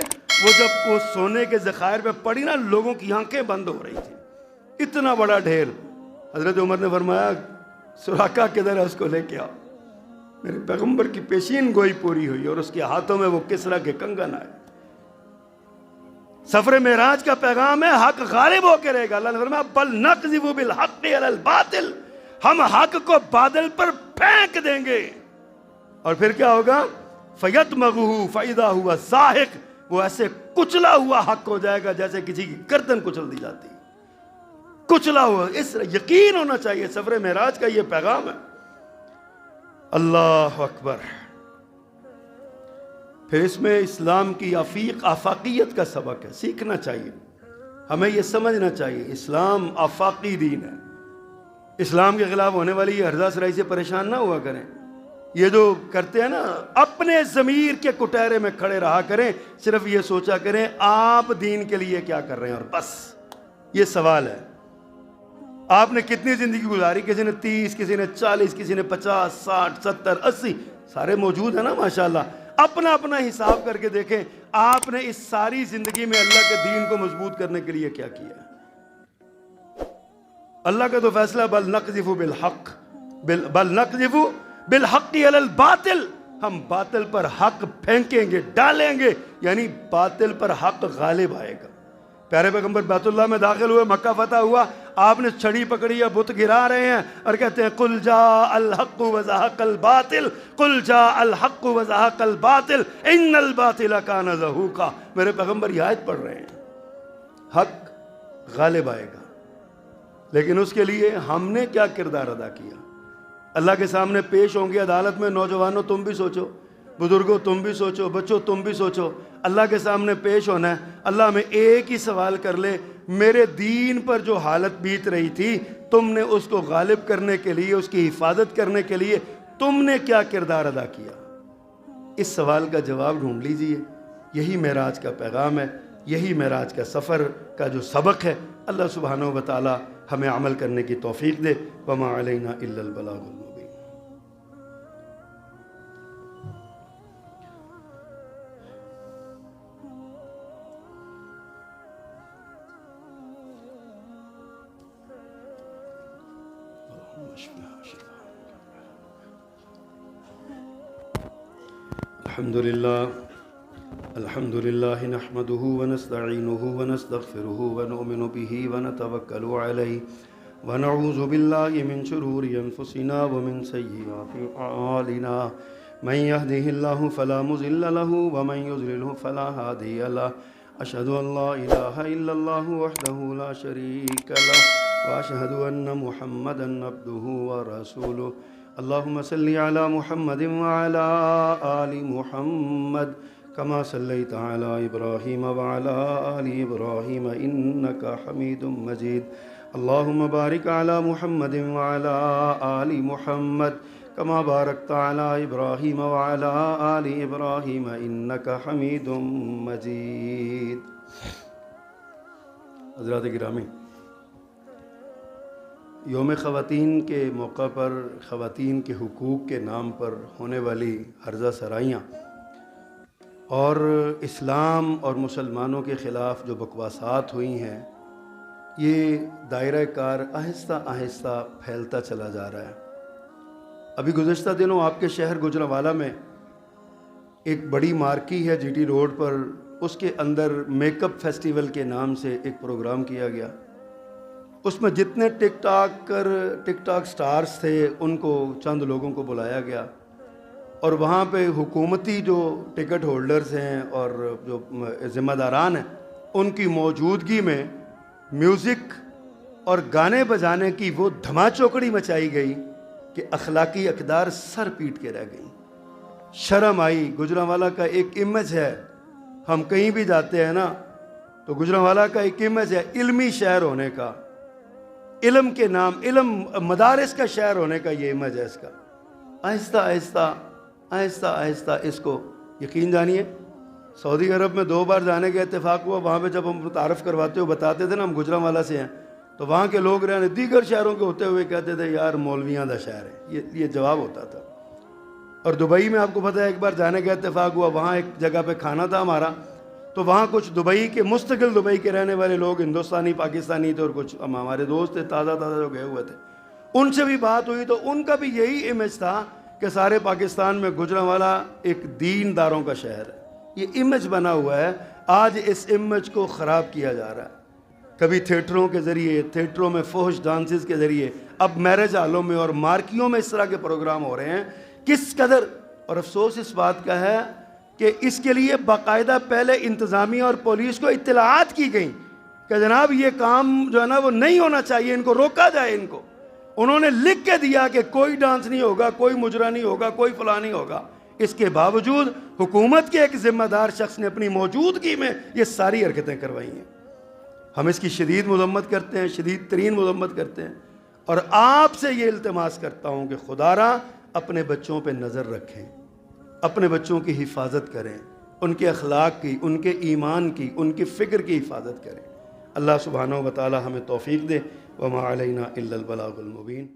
جب وہ سونے کے ذخائر پہ پڑی نا، لوگوں کی آنکھیں بند ہو رہی تھی، اتنا بڑا ڈھیر۔ حضرت عمر نے فرمایا سراقہ کدھر ہے، اس کو لے کے آؤ۔ میرے پیغمبر کی پیشین گوئی پوری ہوئی اور اس کے ہاتھوں میں وہ کسرا کے کنگن آئے۔ سفر معراج کا پیغام ہے حق غالب ہو کے رہے گا۔ اللہ نے فرمایا بل نقذف بالحق علی الباطل، ہم حق کو باطل پر پھینک دیں گے، اور پھر کیا ہوگا؟ فیدمغہ فاذا هو زاہق، وہ ایسے کچلا ہوا حق ہو جائے گا جیسے کسی کی گردن کچل دی جاتی، کچلا ہوا۔ اس یقین ہونا چاہیے سفر معراج کا یہ پیغام ہے۔ اللہ اکبر۔ پھر اس میں اسلام کی آفاقیت کا سبق ہے، سیکھنا چاہیے، ہمیں یہ سمجھنا چاہیے اسلام آفاقی دین ہے۔ اسلام کے خلاف ہونے والی یہ ہرزہ سرائی سے پریشان نہ ہوا کریں۔ یہ جو کرتے ہیں نا، اپنے ضمیر کے کٹہرے میں کھڑے رہا کریں، صرف یہ سوچا کریں آپ دین کے لیے کیا کر رہے ہیں، اور بس یہ سوال ہے۔ آپ نے کتنی زندگی گزاری؟ کسی نے 30، کسی نے 40، کسی نے 50، 60، 70، 80، سارے موجود ہیں نا ماشاءاللہ۔ اپنا اپنا حساب کر کے دیکھیں آپ نے اس ساری زندگی میں اللہ کے دین کو مضبوط کرنے کے لیے کیا کیا۔ اللہ کا تو فیصلہ بل نقذف بالحق علی الباطل، ہم باطل پر حق پھینکیں گے، ڈالیں گے، یعنی باطل پر حق غالب آئے گا۔ پیارے پیغمبر بیت اللہ میں داخل ہوئے، مکہ فتح ہوا، آپ نے چھڑی پکڑی یا بت گرا رہے ہیں اور کہتے ہیں قل جاء الحق وزهق الباطل، قل جاء الحق وزهق الباطل ان الباطل كان زهوقا۔ میرے پیغمبر یہ آیت پڑھ رہے ہیں، حق غالب آئے گا، لیکن اس کے لیے ہم نے کیا کردار ادا کیا؟ اللہ کے سامنے پیش ہوں گے عدالت میں، نوجوانوں تم بھی سوچو، بزرگوں تم بھی سوچو، بچوں تم بھی سوچو، اللہ کے سامنے پیش ہونا ہے۔ اللہ میں ایک ہی سوال کر لے، میرے دین پر جو حالت بیت رہی تھی، تم نے اس کو غالب کرنے کے لیے، اس کی حفاظت کرنے کے لیے تم نے کیا کردار ادا کیا؟ اس سوال کا جواب ڈھونڈ لیجئے۔ یہی معراج کا پیغام ہے، یہی معراج کا سفر کا جو سبق ہے۔ اللہ سبحانہ و تعالیٰ ہمیں عمل کرنے کی توفیق دے. وما علینا الا البلاغ المبین. الحمد لله نحمده ونستعينه ونستغفره ونؤمن به ونتوكل عليه ونعوذ بالله من شرور أنفسنا ومن سيئات أعمالنا من يهده الله فلا مضل له ومن يضلل فلا هادي له أشهد أن لا إله إلا الله وحده لا شريك له وأشهد أن محمدا عبده ورسوله. اللهم صل على محمد وعلى آل محمد كما صليت على إبراهيم وعلى آل إبراهيم إنك حميد مجيد. اللهم بارك على محمد وعلى آل محمد كما باركت على إبراهيم وعلى آل إبراهيم إنك حميد مجيد. حضرات گرامی، یوم خواتین کے موقع پر خواتین کے حقوق کے نام پر ہونے والی ہرزہ سرائیاں اور اسلام اور مسلمانوں کے خلاف جو بکواسات ہوئی ہیں، یہ دائرہ کار آہستہ آہستہ پھیلتا چلا جا رہا ہے. ابھی گزشتہ دنوں آپ کے شہر گوجرانوالہ میں ایک بڑی مارکی ہے جی ٹی روڈ پر، اس کے اندر میک اپ فیسٹیول کے نام سے ایک پروگرام کیا گیا. اس میں جتنے ٹک ٹاک سٹارز تھے ان کو چند لوگوں کو بلایا گیا، اور وہاں پہ حکومتی جو ٹکٹ ہولڈرز ہیں اور جو ذمہ داران ہیں ان کی موجودگی میں میوزک اور گانے بجانے کی وہ دھما چوکڑی مچائی گئی کہ اخلاقی اقدار سر پیٹ کے رہ گئی. شرم آئی. گوجرانوالہ کا ایک امیج ہے، ہم کہیں بھی جاتے ہیں نا تو گوجرانوالہ کا ایک امیج ہے علمی شہر ہونے کا، علم کے نام، علم مدارس کا شہر ہونے کا یہ امیج ہے اس کا. آہستہ آہستہ آہستہ آہستہ اس کو یقین جانیے، سعودی عرب میں 2 بار جانے کا اتفاق ہوا. وہاں پہ جب ہم متعارف کرواتے ہوئے بتاتے تھے نا ہم گوجرانوالہ سے ہیں، تو وہاں کے لوگ رہنے دیگر شہروں کے ہوتے ہوئے کہتے تھے یار مولویاں دا شہر ہے، یہ جواب ہوتا تھا. اور دبئی میں آپ کو پتہ ہے ایک بار جانے کا اتفاق ہوا، وہاں ایک جگہ پہ کھانا تھا ہمارا، تو وہاں کچھ دبئی کے مستقل دبئی کے رہنے والے لوگ ہندوستانی پاکستانی تھے اور کچھ ہمارے دوست تھے تازہ جو گئے ہوئے تھے. ان سے بھی بات ہوئی تو ان کا بھی یہی امیج تھا کہ سارے پاکستان میں گوجرانوالہ ایک دین داروں کا شہر ہے. یہ امیج بنا ہوا ہے. آج اس امیج کو خراب کیا جا رہا ہے. کبھی تھیٹروں کے ذریعے، تھیٹروں میں فحش ڈانسز کے ذریعے، اب میرج ہالوں میں اور مارکیوں میں اس طرح کے پروگرام ہو رہے ہیں. کس قدر، اور افسوس اس بات کا ہے کہ اس کے لیے باقاعدہ پہلے انتظامیہ اور پولیس کو اطلاعات کی گئیں کہ جناب یہ کام جو ہے نا وہ نہیں ہونا چاہیے، ان کو روکا جائے. ان کو انہوں نے لکھ کے دیا کہ کوئی ڈانس نہیں ہوگا، کوئی مجرا نہیں ہوگا، کوئی فلاں نہیں ہوگا. اس کے باوجود حکومت کے ایک ذمہ دار شخص نے اپنی موجودگی میں یہ ساری حرکتیں کروائی ہیں. ہم اس کی شدید مذمت کرتے ہیں، شدید ترین مذمت کرتے ہیں. اور آپ سے یہ التماس کرتا ہوں کہ خدا را اپنے بچوں پہ نظر رکھیں، اپنے بچوں کی حفاظت کریں، ان کے اخلاق کی، ان کے ایمان کی، ان کی فکر کی حفاظت کریں. اللہ سبحانہ و تعالی ہمیں توفیق دے. وما علینا الا البلاغ المبین.